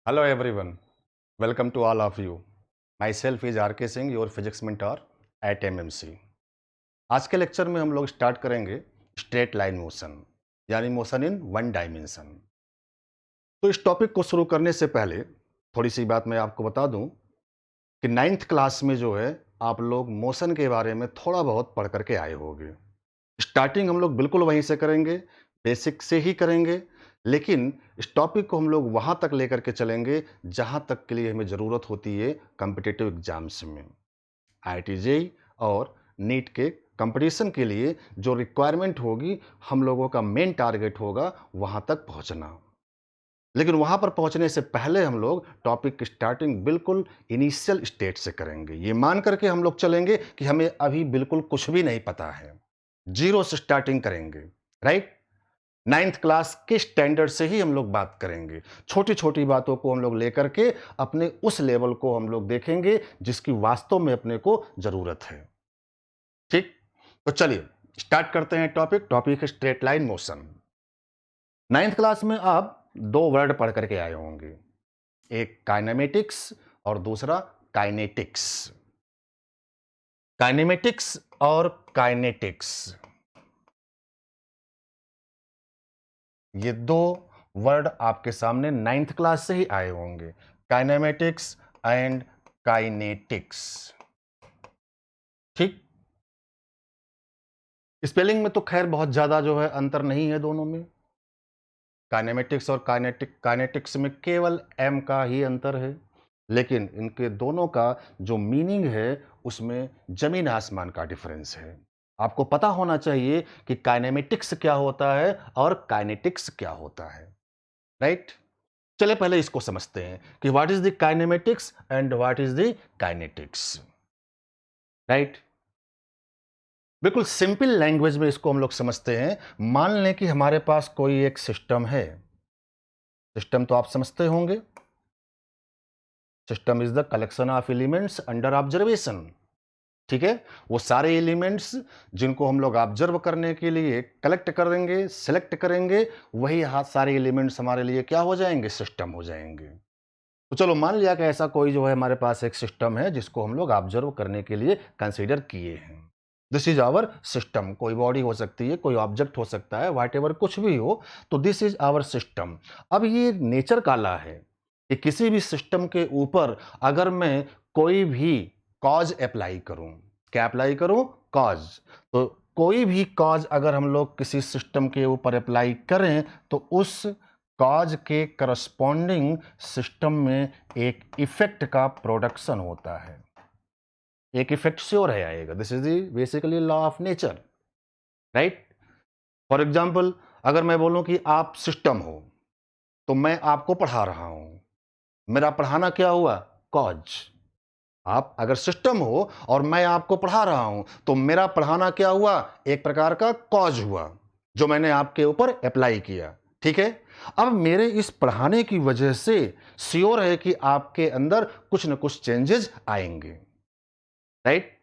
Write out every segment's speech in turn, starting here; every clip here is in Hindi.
Hello everyone, welcome to all of you. Myself is RK Singh, your physics mentor at MMC. आज के लेक्चर में हम लोग स्टार्ट करेंगे स्ट्रेट लाइन मोशन यानी मोशन इन वन डायमेंशन। तो इस टॉपिक को शुरू करने से पहले थोड़ी सी बात मैं आपको बता दूं कि नाइन्थ क्लास में जो है आप लोग मोशन के बारे में थोड़ा बहुत पढ़ करके आए होंगे। स्टार्टिंग हम लोग बिल्कुल वहीं से करेंगे, बेसिक से ही करेंगे, लेकिन इस टॉपिक को हम लोग वहाँ तक लेकर के चलेंगे जहाँ तक के लिए हमें ज़रूरत होती है कॉम्पिटिटिव एग्जाम्स में। आईआईटी जेईई और नीट के कंपटीशन के लिए जो रिक्वायरमेंट होगी, हम लोगों का मेन टारगेट होगा वहाँ तक पहुँचना। लेकिन वहाँ पर पहुँचने से पहले हम लोग टॉपिक की स्टार्टिंग बिल्कुल इनिशियल स्टेज से करेंगे। ये मान करके हम लोग चलेंगे कि हमें अभी बिल्कुल कुछ भी नहीं पता है। ज़ीरो से स्टार्टिंग करेंगे, राइट? नाइन्थ क्लास के स्टैंडर्ड से ही हम लोग बात करेंगे। छोटी-छोटी बातों को हम लोग लेकर के अपने उस लेवल को हम लोग देखेंगे जिसकी वास्तव में अपने को ज़रूरत है। ठीक? तो चलिए स्टार्ट करते हैं टॉपिक है straight line motion. Ninth class में आप 2 वर्ड पढ़ करके आए होंगे। एक काइनेमेटिक्स और दूसरा काइनेटिक्स। काइनेमेटिक्स और काइनेटिक्स, ये 2 वर्ड आपके सामने नाइन्थ क्लास से ही आए होंगे। Kinematics and kinetics. ठीक? स्पेलिंग में तो खैर बहुत ज़्यादा जो है अंतर नहीं है दोनों में। काइनेमेटिक्स और काइनेटिक्स में केवल एम का ही अंतर है, लेकिन इनके दोनों का जो मीनिंग है उसमें ज़मीन आसमान का डिफरेंस है। आपको पता होना चाहिए कि काइनेमेटिक्स क्या होता है और काइनेटिक्स क्या होता है, राइट? चलिए पहले इसको समझते हैं कि what is the kinematics and what is the kinetics, right? बिल्कुल सिंपल लैंग्वेज में इसको हम लोग समझते हैं। मान लें कि हमारे पास कोई एक सिस्टम है। सिस्टम तो आप समझते होंगे। System is the collection of elements under observation. ठीक है? वो सारे एलिमेंट्स जिनको हम लोग ऑब्जर्व करने के लिए कलेक्ट करेंगे, सेलेक्ट करेंगे, वही सारे एलिमेंट्स हमारे लिए क्या हो जाएंगे? सिस्टम हो जाएंगे। तो चलो मान लिया कि ऐसा कोई जो है हमारे पास एक सिस्टम है जिसको हम लोग ऑब्जर्व करने के लिए कंसीडर किए हैं। This is our system. कोई बॉडी हो सकती है, कोई ऑब्जेक्ट हो सकता है, व्हाटएवर कुछ भी हो, तो दिस इज आवर सिस्टम। अब ये नेचर का लॉ है कि किसी भी सिस्टम के ऊपर अगर मैं कोई भी कॉज अप्लाई करूं, क्या अप्लाई करूं? कॉज। तो कोई भी कॉज अगर हम लोग किसी सिस्टम के ऊपर अप्लाई करें तो उस कॉज के करस्पॉन्डिंग सिस्टम में एक इफेक्ट का प्रोडक्शन होता है। एक इफेक्ट श्योर है आएगा। This is the basically law of nature, right? For example अगर मैं बोलूं कि आप सिस्टम हो तो मैं आपको पढ़ा रहा हूं। मेरा पढ़ाना क्या हुआ? कॉज। आप अगर सिस्टम हो और मैं आपको पढ़ा रहा हूं तो मेरा पढ़ाना क्या हुआ? एक प्रकार का कॉज हुआ जो मैंने आपके ऊपर अप्लाई किया। ठीक है? अब मेरे इस पढ़ाने की वजह से श्योर है कि आपके अंदर कुछ न कुछ चेंजेस आएंगे, राइट?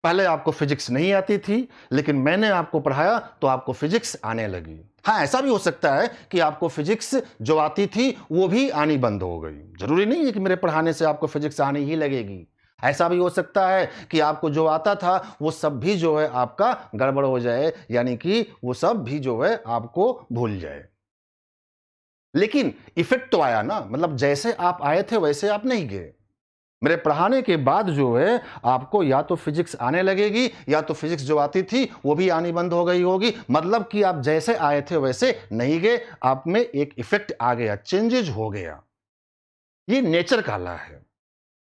पहले आपको फिजिक्स नहीं आती थी, लेकिन मैंने आपको पढ़ाया तो आपको फिजिक्स आने लगी। हाँ, ऐसा भी हो सकता है कि आपको फिजिक्स जो आती थी वो भी आनी बंद हो गई। जरूरी नहीं है कि मेरे पढ़ाने से आपको फिजिक्स आनी ही लगेगी। ऐसा भी हो सकता है कि आपको जो आता था वो सब भी जो है आपका गड़बड़ हो जाए, यानी कि वो सब भी जो है आपको भूल जाए। लेकिन इफेक्ट तो आया ना, मतलब जैसे आप आए थे वैसे आप नहीं गए। मेरे पढ़ाने के बाद जो है आपको या तो फिजिक्स आने लगेगी या तो फिजिक्स जो आती थी वो भी आनी बंद हो गई होगी। मतलब कि आप जैसे आए थे वैसे नहीं गए, आप में एक इफेक्ट आ गया, चेंजेज हो गया। ये नेचर का लॉ है।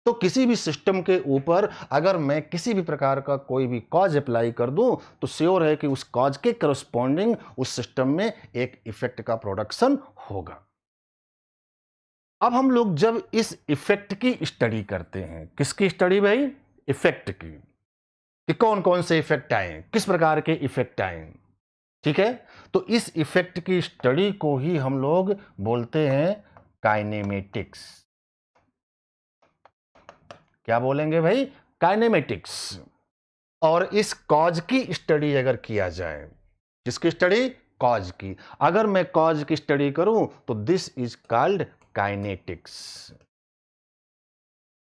तो किसी भी सिस्टम के ऊपर अगर मैं किसी भी प्रकार का कोई भी कॉज अप्लाई कर दूं तो श्योर है कि उस कॉज के करस्पॉन्डिंग उस सिस्टम में एक इफेक्ट का प्रोडक्शन होगा। अब हम लोग जब इस इफेक्ट की स्टडी करते हैं, किसकी स्टडी भाई? इफेक्ट की, कि कौन कौन से इफेक्ट आए, किस प्रकार के इफेक्ट आए। ठीक है? तो इस इफेक्ट की स्टडी को ही हम लोग बोलते हैं काइनेमेटिक्स। क्या बोलेंगे भाई? काइनेमेटिक्स। और इस कॉज की स्टडी अगर किया जाए, किसकी स्टडी? कॉज की। अगर मैं कॉज की स्टडी करूं तो दिस इज कॉल्ड काइनेटिक्स।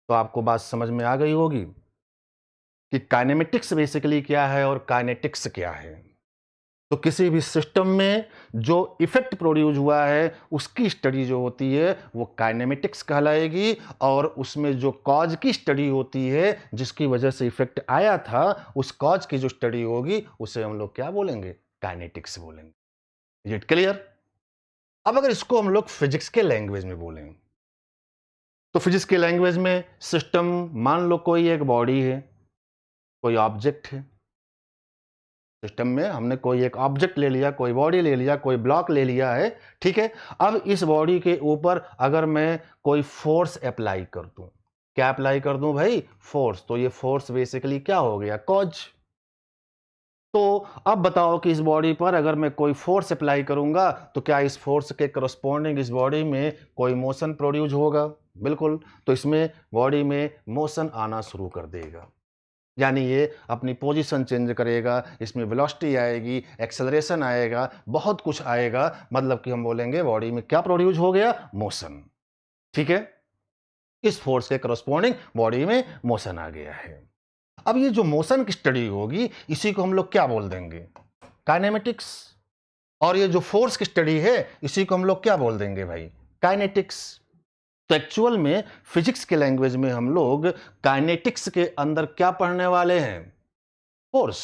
तो आपको बात समझ में आ गई होगी कि काइनेमेटिक्स बेसिकली क्या है और काइनेटिक्स क्या है। तो किसी भी सिस्टम में जो इफेक्ट प्रोड्यूस हुआ है उसकी स्टडी जो होती है वो काइनेमेटिक्स कहलाएगी, और उसमें जो कॉज की स्टडी होती है जिसकी वजह से इफेक्ट आया था उस कॉज की जो स्टडी होगी उसे हम लोग क्या बोलेंगे, काइनेटिक्स बोलेंगे। Is it clear? अब अगर इसको हम लोग फिजिक्स के लैंग्वेज में बोलें तो फिजिक्स के लैंग्वेज में सिस्टम, मान लो कोई एक बॉडी है, कोई ऑब्जेक्ट है। सिस्टम में हमने कोई एक ऑब्जेक्ट ले लिया, कोई बॉडी ले लिया, कोई ब्लॉक ले लिया है, ठीक है। अब इस बॉडी के ऊपर अगर मैं कोई फोर्स अप्लाई कर दूं, क्या अप्लाई कर दूं भाई, फोर्स, तो ये फोर्स बेसिकली क्या हो गया, कॉज। तो अब बताओ कि इस बॉडी पर अगर मैं कोई फोर्स अप्लाई करूंगा तो क्या इस फोर्स के करस्पॉन्डिंग इस बॉडी में कोई मोशन प्रोड्यूस होगा, बिल्कुल। तो इसमें बॉडी में मोशन आना शुरू कर देगा, यानी ये अपनी पोजीशन चेंज करेगा, इसमें वेलोसिटी आएगी, एक्सेलरेशन आएगा, बहुत कुछ आएगा। मतलब कि हम बोलेंगे बॉडी में क्या प्रोड्यूस हो गया, मोशन, ठीक है। इस फोर्स के करस्पॉन्डिंग बॉडी में मोशन आ गया है। अब ये जो मोशन की स्टडी होगी इसी को हम लोग क्या बोल देंगे, काइनेमेटिक्स। और ये जो फोर्स की स्टडी है इसी को हम लोग क्या बोल देंगे भाई, काइनेटिक्स। तो एक्चुअल में फिजिक्स के लैंग्वेज में हम लोग काइनेटिक्स के अंदर क्या पढ़ने वाले हैं, फोर्स।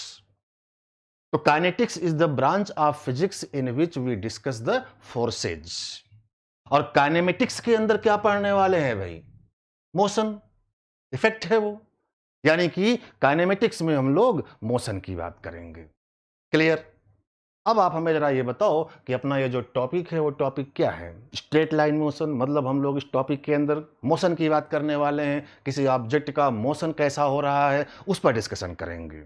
तो kinetics is the branch of physics in which we discuss the forces. और काइनेमेटिक्स के अंदर क्या पढ़ने वाले हैं भाई, मोशन, इफेक्ट है वो। यानी कि काइनेमेटिक्स में हम लोग मोशन की बात करेंगे। क्लियर? अब आप हमें जरा ये बताओ कि अपना ये जो टॉपिक है वो टॉपिक क्या है, स्ट्रेट लाइन मोशन। मतलब हम लोग इस टॉपिक के अंदर मोशन की बात करने वाले हैं, किसी ऑब्जेक्ट का मोशन कैसा हो रहा है उस पर डिस्कशन करेंगे।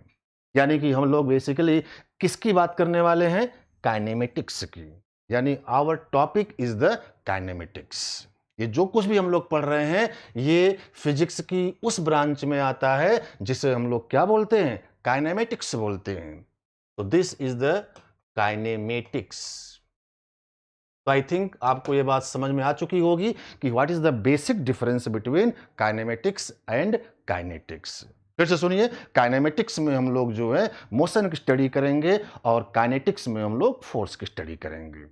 यानी कि हम लोग बेसिकली किसकी बात करने वाले हैं, काइनेमेटिक्स की। यानी our topic is the kinematics. ये जो कुछ भी हम लोग पढ़ रहे हैं ये फिजिक्स की उस ब्रांच में आता है जिसे हम लोग क्या बोलते हैं, काइनेमेटिक्स बोलते हैं। तो दिस इज द काइनेमेटिक्स। तो आई थिंक आपको ये बात समझ में आ चुकी होगी कि what is the basic difference between kinematics and kinetics. फिर से सुनिए, काइनेमेटिक्स में हम लोग जो है मोशन की स्टडी करेंगे और काइनेटिक्स में हम लोग फोर्स की स्टडी करेंगे।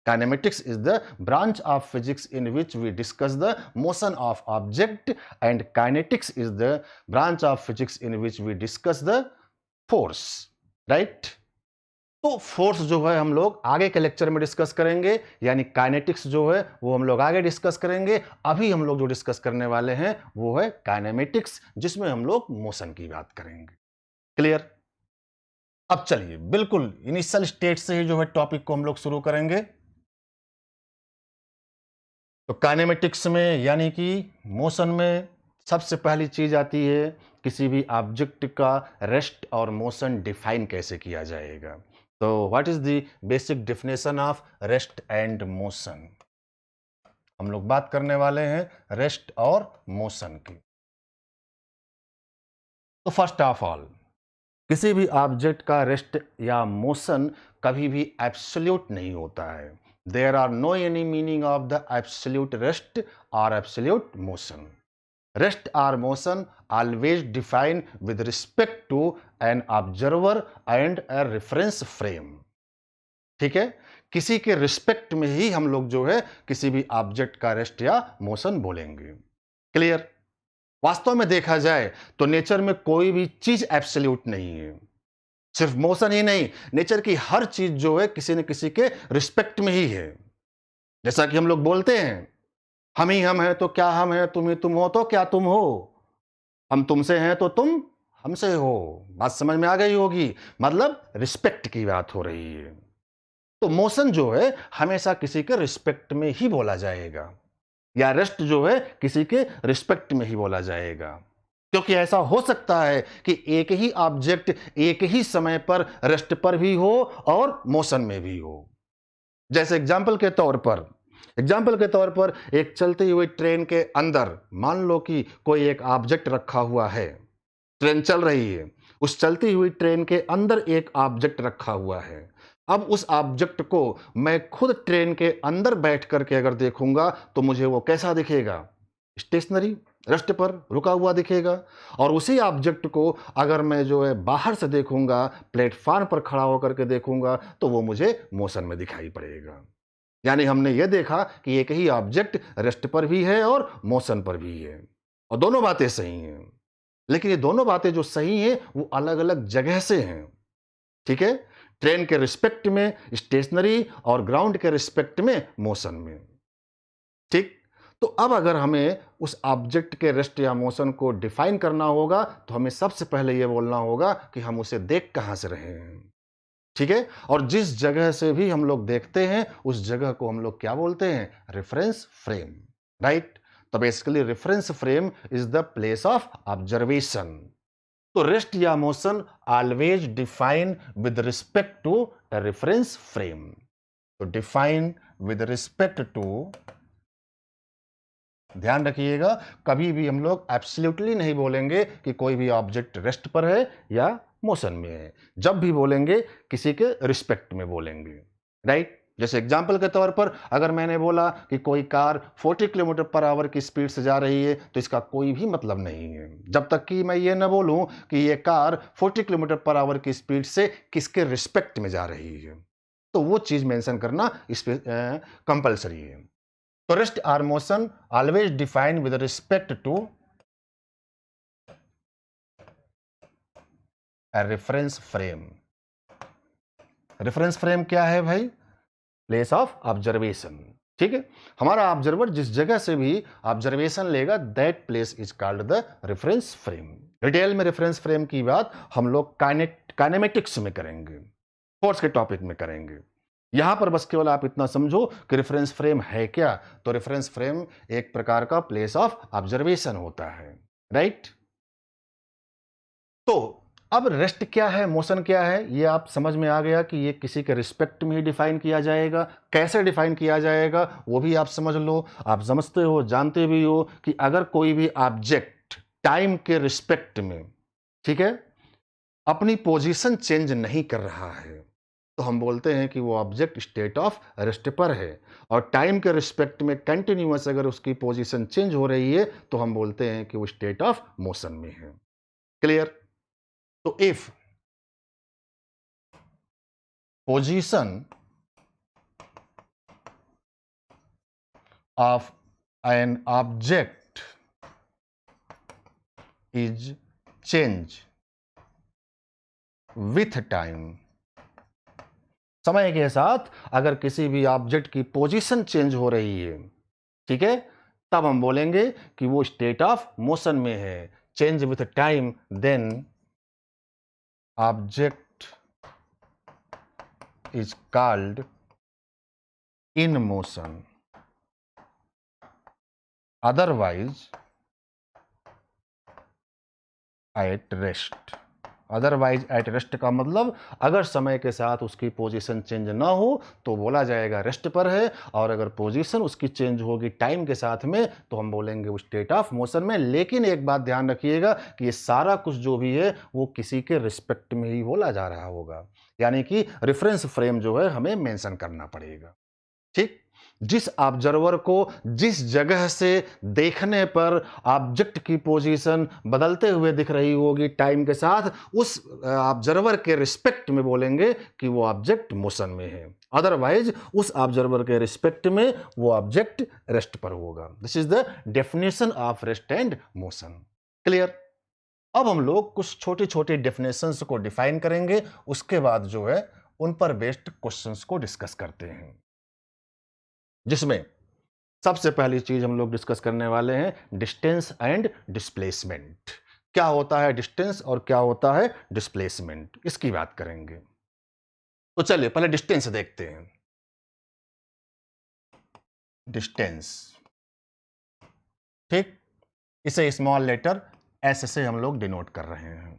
Kinematics is the branch of physics in which we discuss the motion of object, and kinetics is the branch of physics in which we discuss the force, right? तो फोर्स जो है हम लोग आगे के लेक्चर में डिस्कस करेंगे, यानी काइनेटिक्स जो है वो हम लोग आगे डिस्कस करेंगे। अभी हम लोग जो डिस्कस करने वाले हैं वो है काइनेमेटिक्स, जिसमें हम लोग मोशन की बात करेंगे। क्लियर? अब चलिए बिल्कुल इनिशियल स्टेज से ही जो है टॉपिक को हम लोग शुरू करेंगे। तो काइनेमेटिक्स में यानी कि मोशन में सबसे पहली चीज आती है किसी भी ऑब्जेक्ट का रेस्ट और मोशन डिफाइन कैसे किया जाएगा। तो what is the basic definition of rest and motion. हम लोग बात करने वाले हैं रेस्ट और मोशन की। तो फर्स्ट ऑफ ऑल किसी भी ऑब्जेक्ट का रेस्ट या मोशन कभी भी एब्सोल्यूट नहीं होता है। There are no any meaning of the absolute rest or absolute motion. Rest or motion always defined with respect to an observer and a reference frame. ठीक है, किसी के रिस्पेक्ट में ही हम लोग जो है किसी भी ऑब्जेक्ट का रेस्ट या मोशन बोलेंगे। क्लियर? वास्तव में देखा जाए तो नेचर में कोई भी चीज एब्सोल्यूट नहीं है। सिर्फ मोशन ही नहीं, नेचर की हर चीज जो है किसी न किसी के रिस्पेक्ट में ही है। जैसा कि हम लोग बोलते हैं हम ही हम हैं तो क्या हम हैं, तुम ही तुम हो तो क्या तुम हो, हम तुमसे हैं तो तुम हमसे हो। बात समझ में आ गई होगी, मतलब रिस्पेक्ट की बात हो रही है। तो मोशन जो है हमेशा किसी के रिस्पेक्ट में ही बोला जाएगा, या रेस्ट जो है किसी के रिस्पेक्ट में ही बोला जाएगा। क्योंकि ऐसा हो सकता है कि एक ही ऑब्जेक्ट एक ही समय पर रेस्ट पर भी हो और मोशन में भी हो। जैसे एग्जाम्पल के तौर पर एक चलती हुई ट्रेन के अंदर मान लो कि कोई एक ऑब्जेक्ट रखा हुआ है, ट्रेन चल रही है, उस चलती हुई ट्रेन के अंदर एक ऑब्जेक्ट रखा हुआ है। अब उस ऑब्जेक्ट को मैं खुद ट्रेन के अंदर बैठ करके अगर देखूंगा तो मुझे वो कैसा दिखेगा? स्टेशनरी, रेस्ट पर रुका हुआ दिखेगा। और उसी ऑब्जेक्ट को अगर मैं जो है बाहर से देखूंगा, प्लेटफॉर्म पर खड़ा होकर के देखूंगा, तो वो मुझे मोशन में दिखाई पड़ेगा। यानी हमने ये देखा कि एक ही ऑब्जेक्ट रेस्ट पर भी है और मोशन पर भी है, और दोनों बातें सही हैं। लेकिन ये दोनों बातें जो सही हैं वो अलग अलग जगह से हैं। ठीक है? ट्रेन के रिस्पेक्ट में स्टेशनरी और ग्राउंड के रिस्पेक्ट में मोशन में। ठीक? तो अब अगर हमें उस ऑब्जेक्ट के रेस्ट या मोशन को डिफाइन करना होगा तो हमें सबसे पहले यह बोलना होगा कि हम उसे देख कहां से रहे हैं। ठीक है? और जिस जगह से भी हम लोग देखते हैं उस जगह को हम लोग क्या बोलते हैं? Reference frame. राइट? तो basically reference frame is the place of observation. तो रेस्ट या motion always define with respect to the reference frame. तो डिफाइन विद रिस्पेक्ट टू, ध्यान रखिएगा, कभी भी हम लोग एब्सोल्युटली नहीं बोलेंगे कि कोई भी ऑब्जेक्ट रेस्ट पर है या मोशन में है। जब भी बोलेंगे किसी के रिस्पेक्ट में बोलेंगे। राइट? जैसे एग्जाम्पल के तौर पर अगर मैंने बोला कि कोई कार 40 किलोमीटर पर आवर की स्पीड से जा रही है तो इसका कोई भी मतलब नहीं है जब तक कि मैं ये ना बोलूं कि ये कार 40 किलोमीटर पर आवर की स्पीड से किसके रिस्पेक्ट में जा रही है। तो वो चीज मेंशन करना इस पे कंपलसरी है। तो rest or motion always define with respect to reference frame. Reference frame क्या है भाई? Place of observation. ठीक है? हमारा ऑब्जर्वर जिस जगह से भी ऑब्जर्वेशन लेगा that place is called the reference frame. Detail में रेफरेंस फ्रेम की बात हम लोग काइनेमेटिक्स में करेंगे, फोर्स के टॉपिक में करेंगे। यहां पर बस केवल आप इतना समझो कि रेफरेंस फ्रेम है क्या। तो रेफरेंस फ्रेम एक प्रकार का प्लेस ऑफ ऑब्जर्वेशन होता है। राइट? तो अब रेस्ट क्या है, मोशन क्या है, ये आप समझ में आ गया कि ये किसी के रिस्पेक्ट में ही डिफाइन किया जाएगा। कैसे डिफाइन किया जाएगा वो भी आप समझ लो। आप समझते हो, जानते भी हो कि अगर कोई भी ऑब्जेक्ट टाइम के रिस्पेक्ट में, ठीक है, अपनी पोजीशन चेंज नहीं कर रहा है तो हम बोलते हैं कि वो ऑब्जेक्ट स्टेट ऑफ रेस्ट पर है। और टाइम के रिस्पेक्ट में कंटिन्यूअस अगर उसकी पोजीशन चेंज हो रही है तो हम बोलते हैं कि वो स्टेट ऑफ मोशन में है। क्लियर? तो if position of an object is change with time, समय के साथ अगर किसी भी ऑब्जेक्ट की पोजीशन चेंज हो रही है, ठीक है, तब हम बोलेंगे कि वो स्टेट ऑफ मोशन में है। Change with time, then object is called in motion, otherwise at rest. Otherwise at rest का मतलब अगर समय के साथ उसकी पोजीशन चेंज ना हो तो बोला जाएगा रेस्ट पर है, और अगर पोजीशन उसकी चेंज होगी टाइम के साथ में तो हम बोलेंगे वो स्टेट ऑफ मोशन में। लेकिन एक बात ध्यान रखिएगा कि ये सारा कुछ जो भी है वो किसी के रिस्पेक्ट में ही बोला जा रहा होगा, यानी कि रेफरेंस फ्रेम जो है हमें मेंशन करना पड़ेगा। ठीक? जिस ऑब्जर्वर को जिस जगह से देखने पर ऑब्जेक्ट की पोजीशन बदलते हुए दिख रही होगी टाइम के साथ, उस ऑब्जर्वर के रिस्पेक्ट में बोलेंगे कि वो ऑब्जेक्ट मोशन में है। अदरवाइज उस ऑब्जर्वर के रिस्पेक्ट में वो ऑब्जेक्ट रेस्ट पर होगा। This is the definition of rest and motion. Clear? अब हम लोग कुछ छोटी छोटी डेफिनेशंस को डिफाइन करेंगे, उसके बाद जो है उन पर बेस्ड क्वेश्चंस को डिस्कस करते हैं, जिसमें सबसे पहली चीज हम लोग डिस्कस करने वाले हैं डिस्टेंस एंड डिस्प्लेसमेंट। क्या होता है डिस्टेंस और क्या होता है डिस्प्लेसमेंट, इसकी बात करेंगे। तो चलिए पहले डिस्टेंस देखते हैं। डिस्टेंस, ठीक, इसे स्मॉल लेटर एस से हम लोग डिनोट कर रहे हैं।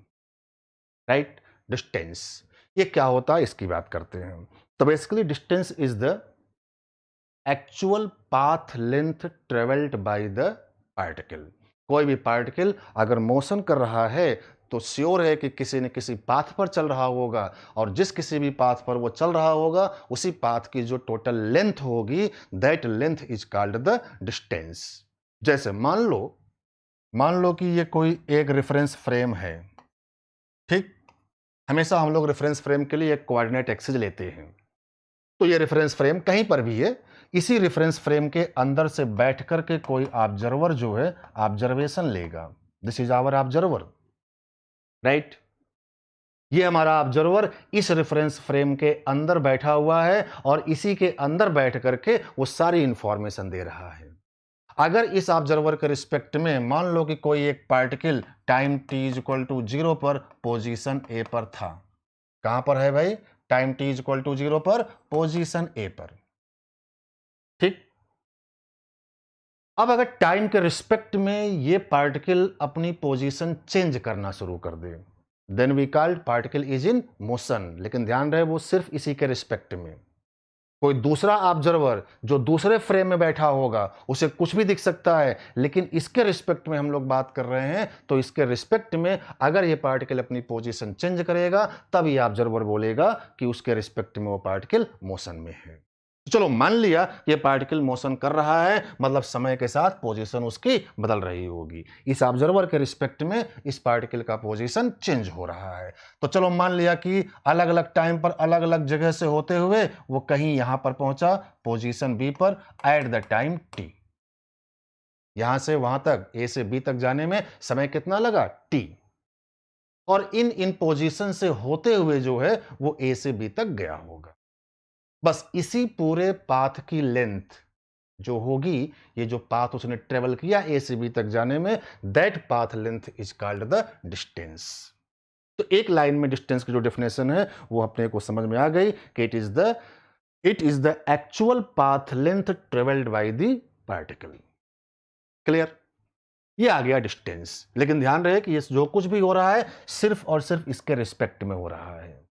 राइट? डिस्टेंस ये क्या होता है इसकी बात करते हैं। तो basically distance is the actual path length travelled by the particle. कोई भी पार्टिकल अगर मोशन कर रहा है तो श्योर है कि किसी न किसी पाथ पर चल रहा होगा, और जिस किसी भी पाथ पर वो चल रहा होगा उसी पाथ की जो टोटल लेंथ होगी, that length is called the distance. जैसे मान लो कि ये कोई एक रेफरेंस फ्रेम है, ठीक। हमेशा हम लोग रेफरेंस फ्रेम के लिए एक कोऑर्डिनेट एक्सिस लेते हैं। तो ये रेफरेंस फ्रेम कहीं पर भी है, इसी रेफरेंस फ्रेम के अंदर से बैठ करके कोई ऑब्जर्वर जो है ऑब्जर्वेशन लेगा। This is our observer, right. ये हमारा ऑब्जर्वर इस रेफरेंस फ्रेम के अंदर बैठा हुआ है और इसी के अंदर बैठ करके वो सारी इंफॉर्मेशन दे रहा है। अगर इस ऑब्जर्वर के रिस्पेक्ट में मान लो कि कोई एक particle time t is equal to 0 पर पोजीशन ए पर था। कहां पर है भाई? Time t is equal to 0 पर पोजीशन ए पर, ठीक। अब अगर टाइम के रिस्पेक्ट में ये पार्टिकल अपनी पोजीशन चेंज करना शुरू कर दे, then we called particle is in motion. लेकिन ध्यान रहे वो सिर्फ इसी के रिस्पेक्ट में। कोई दूसरा ऑब्जर्वर जो दूसरे फ्रेम में बैठा होगा उसे कुछ भी दिख सकता है, लेकिन इसके रिस्पेक्ट में हम लोग बात कर रहे हैं, तो इसके रिस्पेक्ट में अगर ये पार्टिकल अपनी पोजीशन चेंज करेगा तब ये ऑब्जर्वर बोलेगा कि उसके रिस्पेक्ट में वो पार्टिकल मोशन में है। तो चलो मान लिया ये पार्टिकल मोशन कर रहा है, मतलब समय के साथ पोजीशन उसकी बदल रही होगी। इस ऑब्जर्वर के रिस्पेक्ट में इस पार्टिकल का पोजीशन चेंज हो रहा है। तो चलो मान लिया कि अलग अलग टाइम पर अलग अलग जगह से होते हुए वो कहीं यहां पर पहुंचा पोजीशन बी पर एट द टाइम टी। यहां से वहां तक ए से बी तक जाने में समय कितना लगा? टी। और इन पोजीशन से होते हुए जो है वो ए से बी तक गया होगा। बस इसी पूरे पाथ की लेंथ जो होगी, ये जो पाथ उसने ट्रेवल किया ए से बी तक जाने में, that path length is called the distance. तो एक लाइन में डिस्टेंस की जो डेफिनेशन है वो अपने को समझ में आ गई कि it is the actual path length travelled by the particle. Clear? ये आ गया डिस्टेंस। लेकिन ध्यान रहे कि ये जो कुछ भी हो रहा है सिर्फ और सिर्फ इसके रिस्पेक्ट में हो रहा है।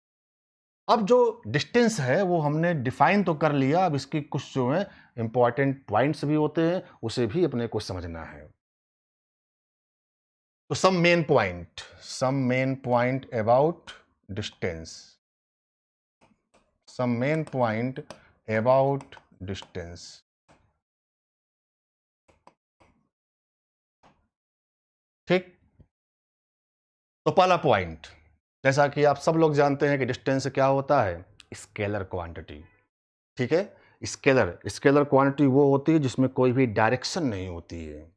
अब जो डिस्टेंस है वो हमने डिफाइन तो कर लिया, अब इसकी कुछ जो है इंपॉर्टेंट पॉइंट्स भी होते हैं, उसे भी अपने को समझना है। तो some main point about distance, some main point about distance. ठीक। तो पहला पॉइंट, जैसा कि आप सब लोग जानते हैं कि डिस्टेंस क्या होता है? Scalar quantity. ठीक है। स्केलर क्वांटिटी वो होती है जिसमें कोई भी डायरेक्शन नहीं होती है,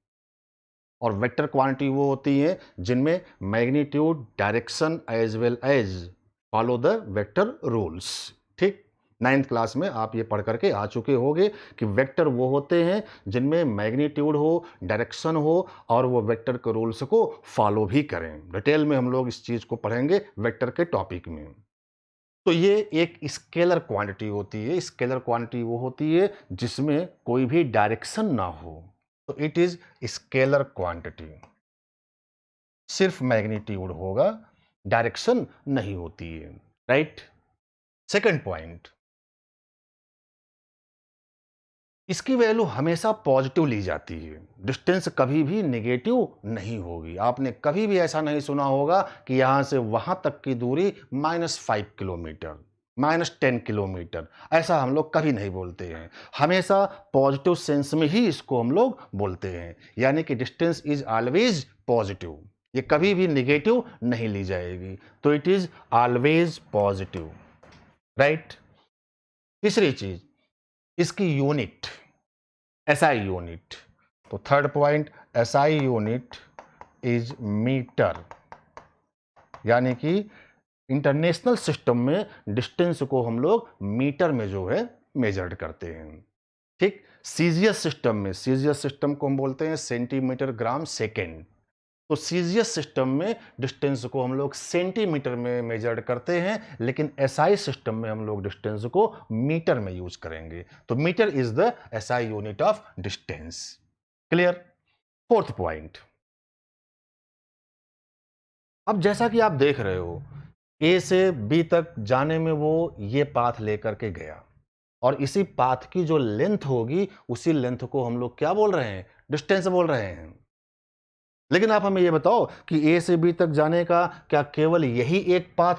और वेक्टर क्वांटिटी वो होती है जिनमें magnitude, direction as well as follow the vector rules. ठीक। 9th क्लास में आप ये पढ़ करके आ चुके होंगे कि वेक्टर वो होते हैं जिनमें मैग्नीट्यूड हो, डायरेक्शन हो, और वो वेक्टर के रूल्स को फॉलो भी करें। डिटेल में हम लोग इस चीज को पढ़ेंगे वेक्टर के टॉपिक में। तो ये एक स्केलर क्वांटिटी होती है। स्केलर क्वांटिटी वो होती है जिसमें कोई भी डायरेक्शन ना हो, तो इट इज स्केलर क्वांटिटी। सिर्फ मैग्नीट्यूड होगा, डायरेक्शन नहीं होती है, राइट। सेकंड पॉइंट, इसकी वैल्यू हमेशा पॉजिटिव ली जाती है। डिस्टेंस कभी भी नेगेटिव नहीं होगी। आपने कभी भी ऐसा नहीं सुना होगा कि यहां से वहां तक की दूरी -5 किलोमीटर, -10 किलोमीटर, ऐसा हम लोग कभी नहीं बोलते हैं। हमेशा पॉजिटिव सेंस में ही इसको हम लोग बोलते हैं, यानी कि डिस्टेंस इज ऑलवेज पॉजिटिव। ये कभी भी नेगेटिव नहीं ली जाएगी, तो it is always positive, right. तीसरी चीज, इसकी यूनिट एसआई यूनिट। तो third point, SI unit is metre, यानी कि इंटरनेशनल सिस्टम में डिस्टेंस को हम लोग मीटर में जो है मेजर्ड करते हैं। ठीक। सीजीएस सिस्टम को हम बोलते हैं सेंटीमीटर ग्राम सेकेंड। तो सीजीएस सिस्टम में डिस्टेंस को हम लोग सेंटीमीटर में मेजर्ड करते हैं, लेकिन एसआई सिस्टम में हम लोग डिस्टेंस को मीटर में यूज करेंगे। तो metre is the SI unit of distance. Clear? Fourth point, अब जैसा कि आप देख रहे हो ए से बी तक जाने में वो ये पाथ लेकर के गया, और इसी पाथ की जो लेंथ होगी उसी लेंथ को हम लोग क्या बोल रहे हैं? डिस्टेंस बोल रहे हैं। लेकिन आप हमें ये बताओ कि ए से बी तक जाने का क्या केवल यही एक पाथ,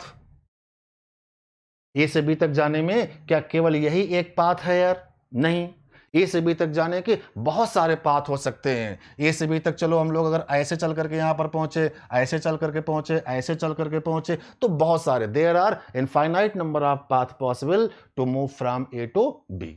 ए से बी तक जाने में क्या केवल यही एक पाथ है यार? नहीं, ए से बी तक जाने के बहुत सारे पाथ हो सकते हैं। ए से बी तक चलो हम लोग अगर ऐसे चल करके यहां पर पहुंचे, ऐसे चल करके पहुंचे, ऐसे चल करके पहुंचे, तो बहुत सारे, there are infinite number of path possible to move from A to B.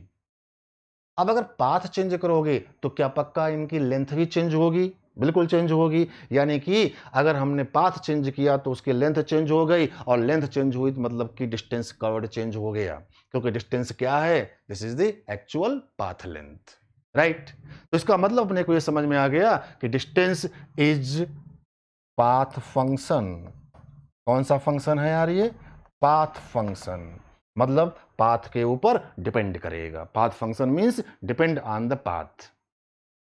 अब अगर पाथ चेंज करोगे तो क्या पक्का इनकी लेंथ भी चेंज होगी? बिल्कुल चेंज होगी। यानी कि अगर हमने पाथ चेंज किया तो उसकी लेंथ चेंज हो गई, और लेंथ चेंज हुई तो मतलब कि डिस्टेंस कवर्ड चेंज हो गया, क्योंकि डिस्टेंस क्या है? This is the actual path length, right? तो इसका मतलब अपने को ये समझ में आ गया कि डिस्टेंस इज पाथ फंक्शन। कौन सा फंक्शन है यार ये? Path function. मतलब पाथ के ऊपर डिपेंड करेगा। Path function means depend on the path.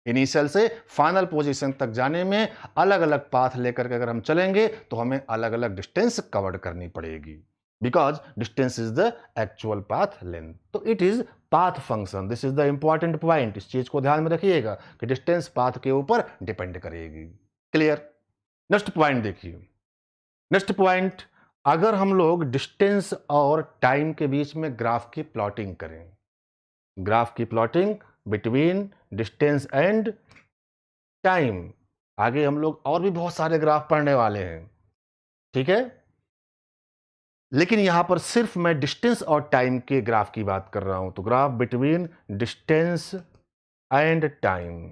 Initial से फाइनल पोजीशन तक जाने में अलग अलग पाथ लेकर के अगर हम चलेंगे तो हमें अलग अलग डिस्टेंस कवर करनी पड़ेगी, because distance is the actual path length. तो it is path function. This is the important point. इस चीज को ध्यान में रखिएगा कि डिस्टेंस पाथ के ऊपर डिपेंड करेगी। क्लियर? नेक्स्ट पॉइंट देखिए। नेक्स्ट पॉइंट, अगर हम लोग डिस्टेंस और टाइम के बीच में ग्राफ की प्लॉटिंग करें, ग्राफ की plotting between distance and time, आगे हम लोग और भी बहुत सारे ग्राफ पढ़ने वाले हैं, ठीक है? लेकिन यहां पर सिर्फ मैं डिस्टेंस और टाइम के ग्राफ की बात कर रहा हूं। तो graph between distance and time,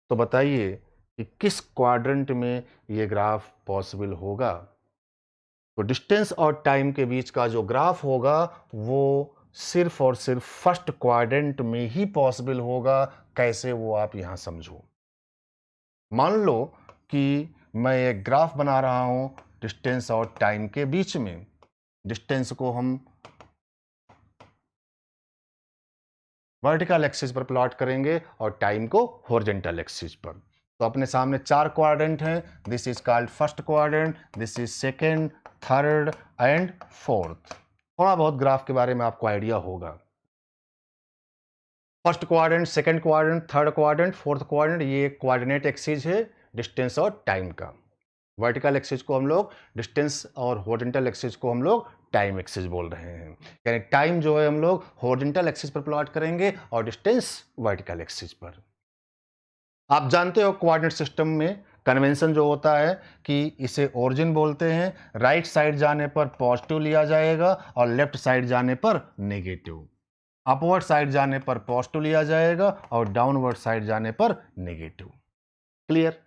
तो बताइए कि किस क्वाड्रेंट में ये ग्राफ पॉसिबल होगा? तो डिस्टेंस और टाइम के बीच का जो ग्राफ होगा वो सिर्फ और सिर्फ फर्स्ट क्वाड्रेंट में ही पॉसिबल होगा। कैसे? वो आप यहां समझो। मान लो कि मैं एक ग्राफ बना रहा हूं डिस्टेंस और टाइम के बीच में। डिस्टेंस को हम वर्टिकल एक्सिस पर प्लॉट करेंगे और टाइम को हॉरिजॉन्टल एक्सिस पर। तो अपने सामने चार क्वाड्रेंट हैं। This is called first quadrant, this is second, third and fourth. थोड़ा बहुत ग्राफ के बारे में आपको आइडिया होगा। First quadrant, second quadrant, third quadrant, fourth quadrant, ये एक कोऑर्डिनेट एक्सिस है डिस्टेंस और टाइम का। वर्टिकल एक्सिस को हम लोग डिस्टेंस और हॉरिजॉन्टल एक्सिस को हम लोग टाइम एक्सिस बोल रहे हैं। यानी टाइम जो है हम लोग हॉरिजॉन्टल एक्सिस पर प्लॉट करेंगे और डिस्टेंस वर्टिकल एक्सिस पर। आप जानते हो कोऑर्डिनेट सिस्टम में कन्वेंशन जो होता है कि इसे ओरिजिन बोलते हैं। राइट साइड जाने पर पॉजिटिव लिया जाएगा और लेफ्ट साइड जाने पर नेगेटिव। अपवर्ड साइड जाने पर पॉजिटिव लिया जाएगा और डाउनवर्ड साइड जाने पर नेगेटिव। क्लियर?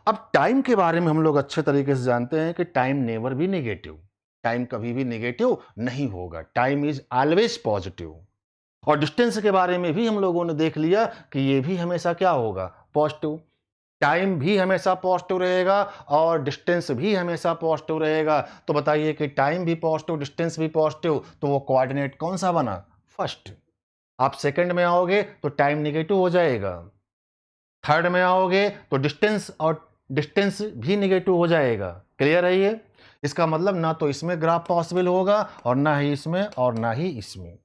अब टाइम के बारे में हम लोग अच्छे तरीके से जानते हैं कि टाइम नेवर भी नेगेटिव। टाइम कभी भी नेगेटिव नहीं होगा। Time is always positive. और डिस्टेंस के बारे में भी हम लोगों ने देख लिया कि ये भी हमेशा क्या होगा? पॉजिटिव। टाइम भी हमेशा पॉजिटिव रहेगा और डिस्टेंस भी हमेशा पॉजिटिव रहेगा। तो बताइए कि टाइम भी पॉजिटिव, डिस्टेंस भी पॉजिटिव, तो वो कोऑर्डिनेट कौन सा बना? फर्स्ट। आप सेकंड में आओगे तो टाइम नेगेटिव हो जाएगा। थर्ड में आओगे तो डिस्टेंस भी नेगेटिव हो जाएगा। क्लियर है ये? इसका मतलब ना तो इसमें ग्राफ पॉसिबल होगा और ना ही इसमें और ना ही इसमें।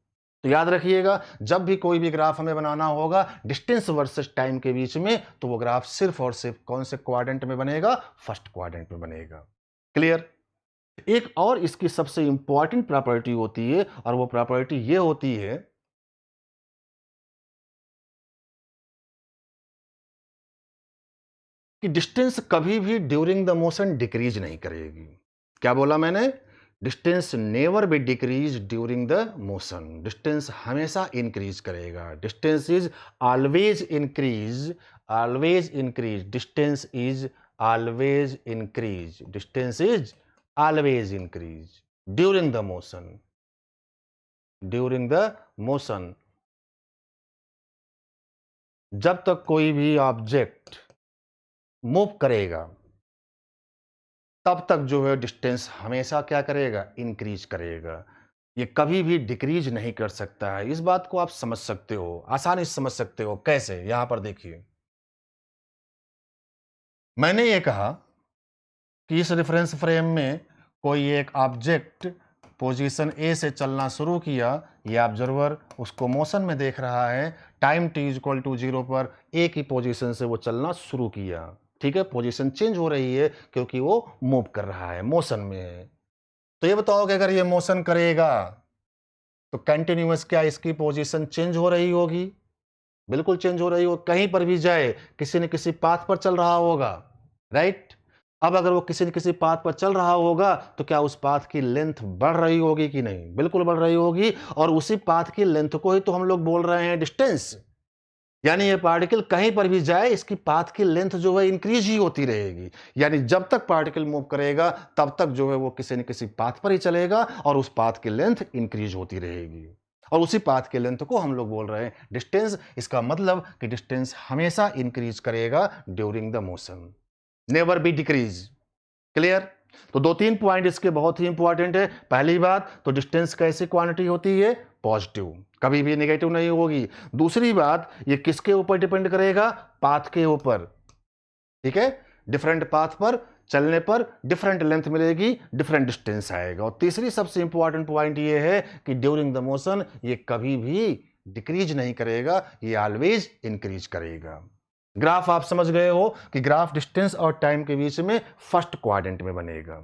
तो याद रखिएगा, जब भी कोई भी ग्राफ हमें बनाना होगा डिस्टेंस वर्सेस टाइम के बीच में, तो वो ग्राफ सिर्फ और सिर्फ कौन से क्वाड्रेंट में बनेगा? फर्स्ट क्वाड्रेंट में बनेगा। क्लियर? एक और इसकी सबसे इंपॉर्टेंट प्रॉपर्टी होती है और वो प्रॉपर्टी ये होती है कि डिस्टेंस कभी भी ड्यूरिंग द मोशन डिक्रीज नहीं करेगी। क्या बोला मैंने? Distance never be decrease during the motion. Distance हमेशा इंक्रीज करेगा। Distance is always increase, always increase. Distance is always increase, distance is always increase during the motion, during the motion. जब तक कोई भी ऑब्जेक्ट मूव करेगा तब तक जो है डिस्टेंस हमेशा क्या करेगा? इंक्रीज करेगा। ये कभी भी डिक्रीज नहीं कर सकता है। इस बात को आप समझ सकते हो, आसानी से समझ सकते हो। कैसे? यहां पर देखिए, मैंने ये कहा कि इस रेफरेंस फ्रेम में कोई एक ऑब्जेक्ट पोजीशन ए से चलना शुरू किया, ये ऑब्जर्वर उसको मोशन में देख रहा है, टाइम t इक्वल टू 0 पर ए की पोजीशन से वो चलना शुरू किया। ठीक है, पोजीशन चेंज हो रही है क्योंकि वो मूव कर रहा है, मोशन में है। तो ये बताओ कि अगर ये मोशन करेगा तो कंटिन्यूअस क्या इसकी पोजीशन चेंज हो रही होगी? बिल्कुल चेंज हो रही हो, कहीं पर भी जाए किसी न किसी पाथ पर चल रहा होगा, राइट? अब अगर वो किसी न किसी पाथ पर चल रहा होगा तो क्या उस पाथ की लेंथ बढ़ रही होगी कि नहीं? बिल्कुल बढ़ रही होगी, और उसी पाथ की लेंथ को ही तो हम लोग बोल रहे हैं डिस्टेंस। यानी ये पार्टिकल कहीं पर भी जाए इसकी पाथ की लेंथ जो है इंक्रीज ही होती रहेगी। यानी जब तक पार्टिकल मूव करेगा तब तक जो है वो किसी न किसी पाथ पर ही चलेगा और उस पाथ की लेंथ इंक्रीज होती रहेगी, और उसी पाथ के लेंथ को हम लोग बोल रहे हैं डिस्टेंस। इसका मतलब कि डिस्टेंस हमेशा इंक्रीज करेगा during the motion, never be decrease. Clear? तो 2-3 पॉइंट इसके बहुत ही इंपॉर्टेंट है। पहली बात तो डिस्टेंस कैसी क्वांटिटी होती है? पॉजिटिव, कभी भी नेगेटिव नहीं होगी। दूसरी बात, ये किसके ऊपर डिपेंड करेगा? पाथ के ऊपर। ठीक है, डिफरेंट पाथ पर चलने पर डिफरेंट लेंथ मिलेगी, डिफरेंट डिस्टेंस आएगा। और तीसरी सबसे इंपॉर्टेंट पॉइंट ये है कि ड्यूरिंग द मोशन ये कभी भी डिक्रीज नहीं करेगा, ये ऑलवेज इंक्रीज करेगा। ग्राफ आप समझ गए हो कि ग्राफ डिस्टेंस और टाइम के बीच में फर्स्ट क्वाड्रेंट में बनेगा।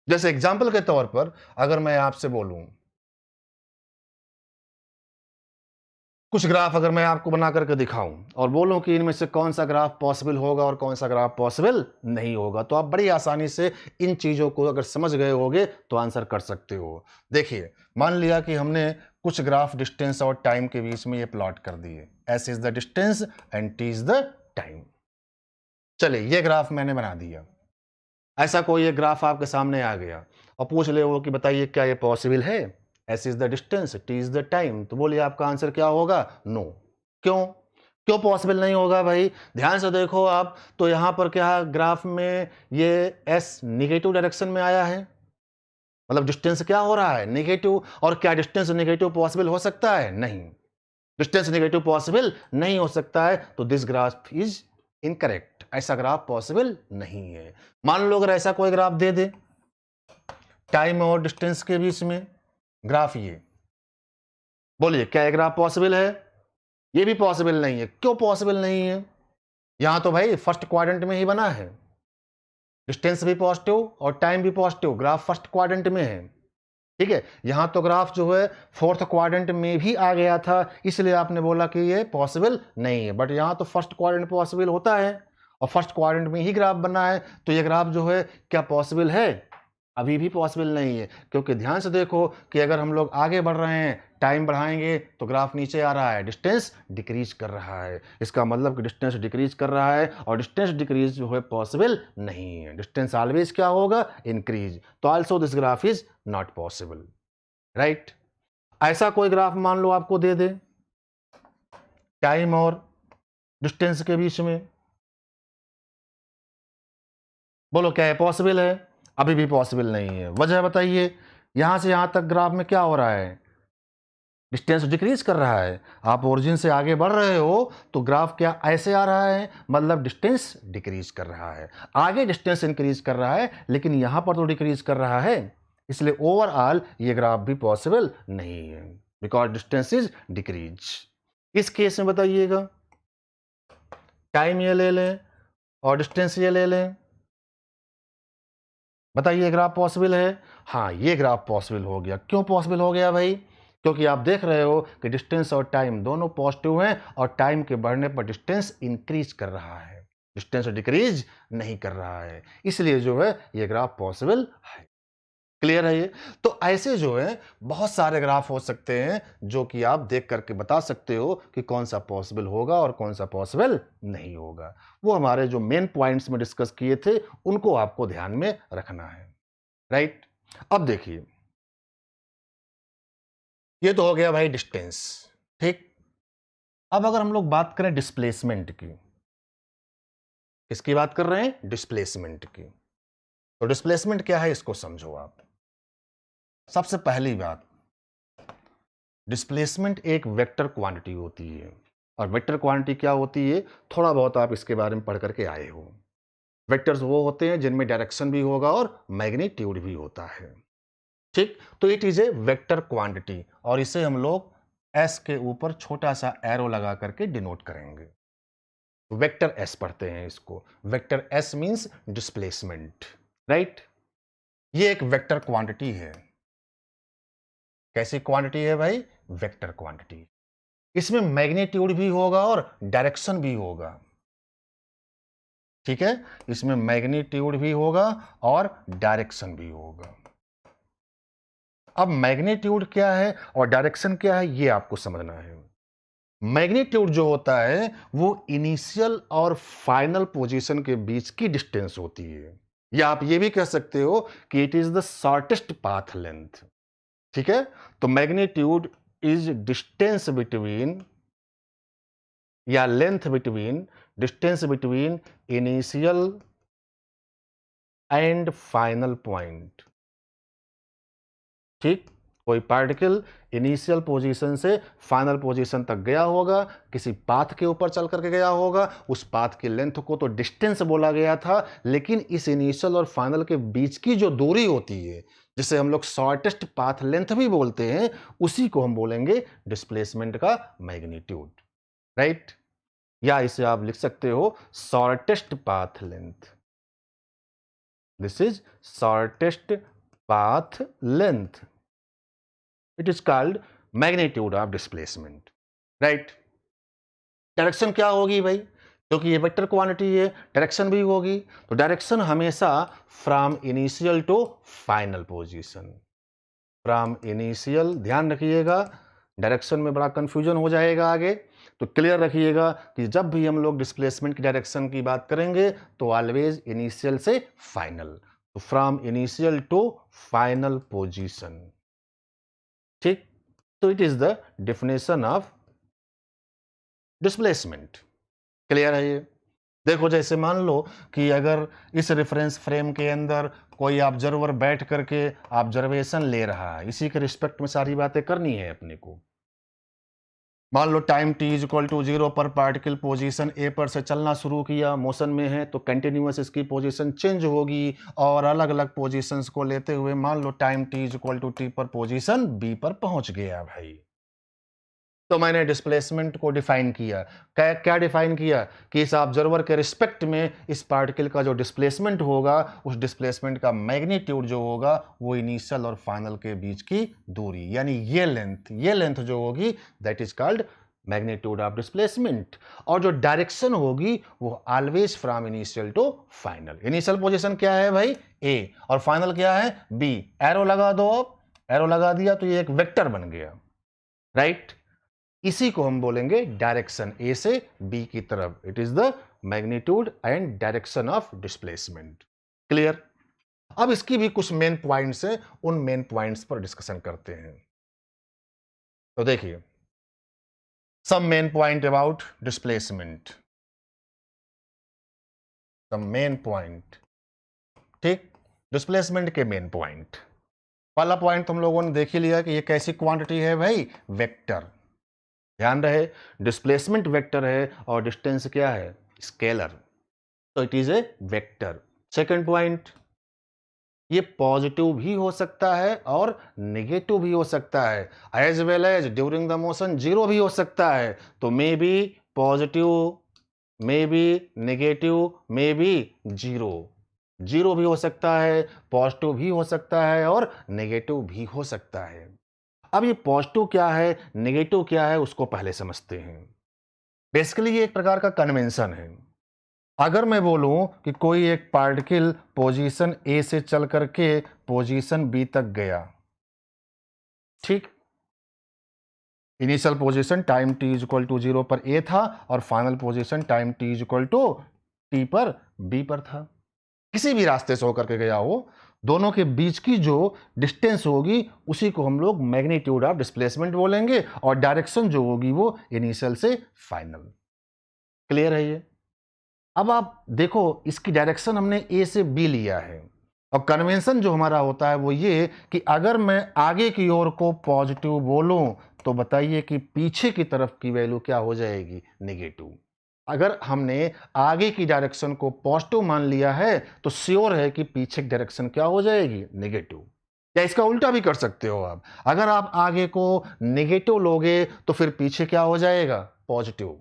जैसे एग्जांपल के तौर पर अगर मैं आपसे बोलूं, कुछ ग्राफ अगर मैं आपको बना करके दिखाऊं और बोलूं कि इनमें से कौन सा ग्राफ पॉसिबल होगा और कौन सा ग्राफ पॉसिबल नहीं होगा, तो आप बड़ी आसानी से इन चीजों को अगर समझ गए होगे तो आंसर कर सकते हो। देखिए, मान लिया कि हमने कुछ ग्राफ डिस्टेंस और टाइम के बीच में ये प्लॉट कर दिए, S is the distance and T is the time. चलिए, ये ग्राफ मैंने बना दिया। ऐसा कोई एक ग्राफ आपके सामने आ गया और पूछ ले वो कि बताइए क्या ये पॉसिबल है? S is the distance, T is the time, तो बोलिए आपका आंसर क्या होगा? नो। क्यों? क्यों पॉसिबल नहीं होगा भाई? ध्यान से देखो आप, तो यहां पर क्या ग्राफ में ये एस निगेटिव डायरेक्शन में आया है, मतलब डिस्टेंस क्या हो रहा है? नेगेटिव। और क्या डिस्टेंस नेगेटिव पॉसिबल हो सकता है? नहीं, डिस्टेंस नेगेटिव पॉसिबल नहीं हो सकता है, तो दिस ग्राफ इज इनकरेक्ट। ऐसा ग्राफ पॉसिबल नहीं है। मान लो अगर ऐसा कोई ग्राफ दे दे टाइम और डिस्टेंस के बीच में ग्राफ, ये बोलिए क्या ये ग्राफ पॉसिबल है? ये भी पॉसिबल नहीं है। क्यों पॉसिबल नहीं है? यहां तो भाई फर्स्ट क्वाड्रेंट में ही बना है, डिस्टेंस भी पॉजिटिव और टाइम भी पॉजिटिव, ग्राफ फर्स्ट क्वाड्रेंट में है। ठीक है, यहां तो ग्राफ जो है फोर्थ क्वाड्रेंट में भी आ गया था, इसलिए आपने बोला कि ये पॉसिबल नहीं है। बट यहां तो फर्स्ट क्वाड्रेंट पॉसिबल होता है और फर्स्ट क्वाड्रेंट में ही ग्राफ बना है, तो ये ग्राफ जो है क्या पॉसिबल है? अभी भी पॉसिबल नहीं है। क्योंकि ध्यान से देखो कि अगर हम लोग आगे बढ़ रहे हैं, टाइम बढ़ाएंगे तो ग्राफ नीचे आ रहा है, डिस्टेंस डिक्रीज कर रहा है। इसका मतलब कि डिस्टेंस डिक्रीज कर रहा है, और डिस्टेंस डिक्रीज जो है पॉसिबल नहीं है। डिस्टेंस ऑलवेज क्या होगा? इंक्रीज। तो also this graph is not possible, right? ऐसा कोई ग्राफ मान लो आपको दे दे टाइम और डिस्टेंस के बीच में, बोलो क्या है पॉसिबल है? अभी भी पॉसिबल नहीं है। वजह बताइए। यहां से यहां तक ग्राफ में क्या हो रहा है? डिस्टेंस डिक्रीज कर रहा है। आप ओरिजिन से आगे बढ़ रहे हो तो ग्राफ क्या ऐसे आ रहा है, मतलब डिस्टेंस डिक्रीज कर रहा है। आगे डिस्टेंस इंक्रीज कर रहा है लेकिन यहां पर तो डिक्रीज कर रहा है, इसलिए ओवरऑल ये ग्राफ भी पॉसिबल नहीं है, बिकॉज डिस्टेंस इज डिक्रीज। इस केस में बताइएगा, टाइम ये ले लें और डिस्टेंस ये ले लें, बताइए ग्राफ पॉसिबल है? हाँ, ये ग्राफ पॉसिबल हो गया। क्यों पॉसिबल हो गया भाई? क्योंकि आप देख रहे हो कि डिस्टेंस और टाइम दोनों पॉजिटिव हैं, और टाइम के बढ़ने पर डिस्टेंस इंक्रीज कर रहा है, डिस्टेंस डिक्रीज नहीं कर रहा है, इसलिए जो है ये ग्राफ पॉसिबल है। क्लियर है ये? तो ऐसे जो है बहुत सारे ग्राफ हो सकते हैं जो कि आप देख करके बता सकते हो कि कौन सा पॉसिबल होगा और कौन सा पॉसिबल नहीं होगा। वो हमारे जो मेन पॉइंट्स में डिस्कस किए थे उनको आपको ध्यान में रखना है, राइट? अब देखिए, ये तो हो गया भाई डिस्टेंस, ठीक। अब अगर हम लोग बात करें डिस्प्लेसमेंट की, किसकी बात कर रहे हैं? डिस्प्लेसमेंट की। तो डिस्प्लेसमेंट क्या है इसको समझो आप। सबसे पहली बात, डिस्प्लेसमेंट एक वेक्टर क्वांटिटी होती है। और वेक्टर क्वांटिटी क्या होती है, थोड़ा बहुत आप इसके बारे में पढ़ करके आए हो। वेक्टर्स वो होते हैं जिनमें डायरेक्शन भी होगा और मैग्नीट्यूड भी होता है। ठीक, तो it is a vector quantity और इसे हम लोग एस के ऊपर छोटा सा एरो लगा करके डिनोट करेंगे। वेक्टर एस पढ़ते हैं इसको। Vector S means displacement, right. ये एक वेक्टर क्वांटिटी है। कैसी क्वांटिटी है भाई? Vector quantity. इसमें मैग्नीट्यूड भी होगा और डायरेक्शन भी होगा। ठीक है, इसमें मैग्नीट्यूड भी होगा और डायरेक्शन भी होगा। अब मैग्नीट्यूड क्या है और डायरेक्शन क्या है ये आपको समझना है। मैग्नीट्यूड जो होता है वो इनिशियल और फाइनल पोजीशन के बीच की डिस्टेंस होती है, या आप ये भी कह सकते हो कि it is the shortest path length. ठीक है, तो मैग्नीट्यूड इज डिस्टेंस बिटवीन या length between, distance between initial and final point. ठीक, कोई पार्टिकल इनिशियल पोजीशन से फाइनल पोजीशन तक गया होगा, किसी पाथ के ऊपर चल करके गया होगा, उस पाथ की लेंथ को तो डिस्टेंस बोला गया था, लेकिन इस इनिशियल और फाइनल के बीच की जो दूरी होती है जिसे हम लोग शॉर्टेस्ट पाथ लेंथ भी बोलते हैं, उसी को हम बोलेंगे डिस्प्लेसमेंट का मैग्नीट्यूड, राइट। या इसे आप लिख सकते हो shortest path length. This is shortest path length. It is called magnitude of displacement, right. Direction क्या होगी भाई? क्योंकि ये वेक्टर क्वांटिटी है, डायरेक्शन भी होगी, तो डायरेक्शन हमेशा from initial to final position. From initial, ध्यान रखिएगा डायरेक्शन में बड़ा कंफ्यूजन हो जाएगा आगे, तो क्लियर रखिएगा कि जब भी हम लोग डिस्प्लेसमेंट की डायरेक्शन की बात करेंगे तो ऑलवेज इनिशियल से फाइनल, तो from initial to final position. ठीक, तो it is the definition of displacement. Clear है ये? देखो, जैसे मान लो कि अगर इस रेफरेंस फ्रेम के अंदर कोई ऑब्जर्वर बैठ करके ऑब्जर्वेशन ले रहा है, इसी के रिस्पेक्ट में सारी बातें करनी है अपने को। मान लो time t is equal to 0 पर पार्टिकल पोजीशन ए पर से चलना शुरू किया, मोशन में है, तो कंटिन्यूअस इसकी पोजीशन चेंज होगी और अलग अलग पोजीशंस को लेते हुए मान लो time t is equal to t पर पोजीशन b पर पहुंच गया भाई। तो मैंने डिस्प्लेसमेंट को डिफाइन किया। क्या डिफाइन किया? कि इस ऑब्जर्वर के रिस्पेक्ट में इस पार्टिकल का जो डिस्प्लेसमेंट होगा, उस डिस्प्लेसमेंट का मैग्नीट्यूड जो होगा वो इनिशियल और फाइनल के बीच की दूरी, यानी ये लेंथ जो होगी that is called magnitude of displacement. और जो डायरेक्शन होगी वो always from initial to final. Initial position क्या है भाई? ए, और फाइनल क्या है? बी। एरो लगा दो, अब एरो लगा दिया तो ये एक वेक्टर बन गया, राइट। इसी को हम बोलेंगे डायरेक्शन ए से बी की तरफ। It is the magnitude and direction of displacement. Clear? अब इसकी भी कुछ मेन पॉइंट्स हैं, उन मेन पॉइंट्स पर डिस्कशन करते हैं। तो देखिए, some main point about displacement, some main point. ठीक, डिस्प्लेसमेंट के मेन पॉइंट। पहला पॉइंट हम लोगों ने देख ही लिया कि ये कैसी क्वांटिटी है भाई? वेक्टर। ध्यान रहे, डिस्प्लेसमेंट वेक्टर है और डिस्टेंस क्या है? स्केलर, तो it is a vector. Second point, ये पॉजिटिव भी हो सकता है और नेगेटिव भी हो सकता है, as well as during the motion zero भी हो सकता है। तो may be positive, may be negative, may be zero. Zero भी हो सकता है, पॉजिटिव भी हो सकता है और नेगेटिव भी हो सकता है। अब ये पॉजिटिव क्या है, नेगेटिव क्या है, उसको पहले समझते हैं। बेसिकली ये एक प्रकार का कन्वेंशन है। अगर मैं बोलूं कि कोई एक पार्टिकल पोजीशन ए से चल करके पोजीशन बी तक गया, ठीक, initial position time t is equal to 0 पर ए था और final position time t is equal to t पर बी पर था। किसी भी रास्ते से होकर के गया हो, दोनों के बीच की जो डिस्टेंस होगी उसी को हम लोग मैग्नीट्यूड ऑफ डिस्प्लेसमेंट बोलेंगे और डायरेक्शन जो होगी वो इनिशियल से फाइनल। क्लियर है ये? अब आप देखो, इसकी डायरेक्शन हमने ए से बी लिया है और कन्वेंशन जो हमारा होता है वो ये कि अगर मैं आगे की ओर को पॉजिटिव बोलूं तो बताइए कि पीछे की तरफ की वैल्यू क्या हो जाएगी? नेगेटिव। अगर हमने आगे की डायरेक्शन को पॉजिटिव मान लिया है तो श्योर है कि पीछे की डायरेक्शन क्या हो जाएगी? नेगेटिव। या इसका उल्टा भी कर सकते हो आप। अगर आप आगे को नेगेटिव लोगे तो फिर पीछे क्या हो जाएगा? Positive,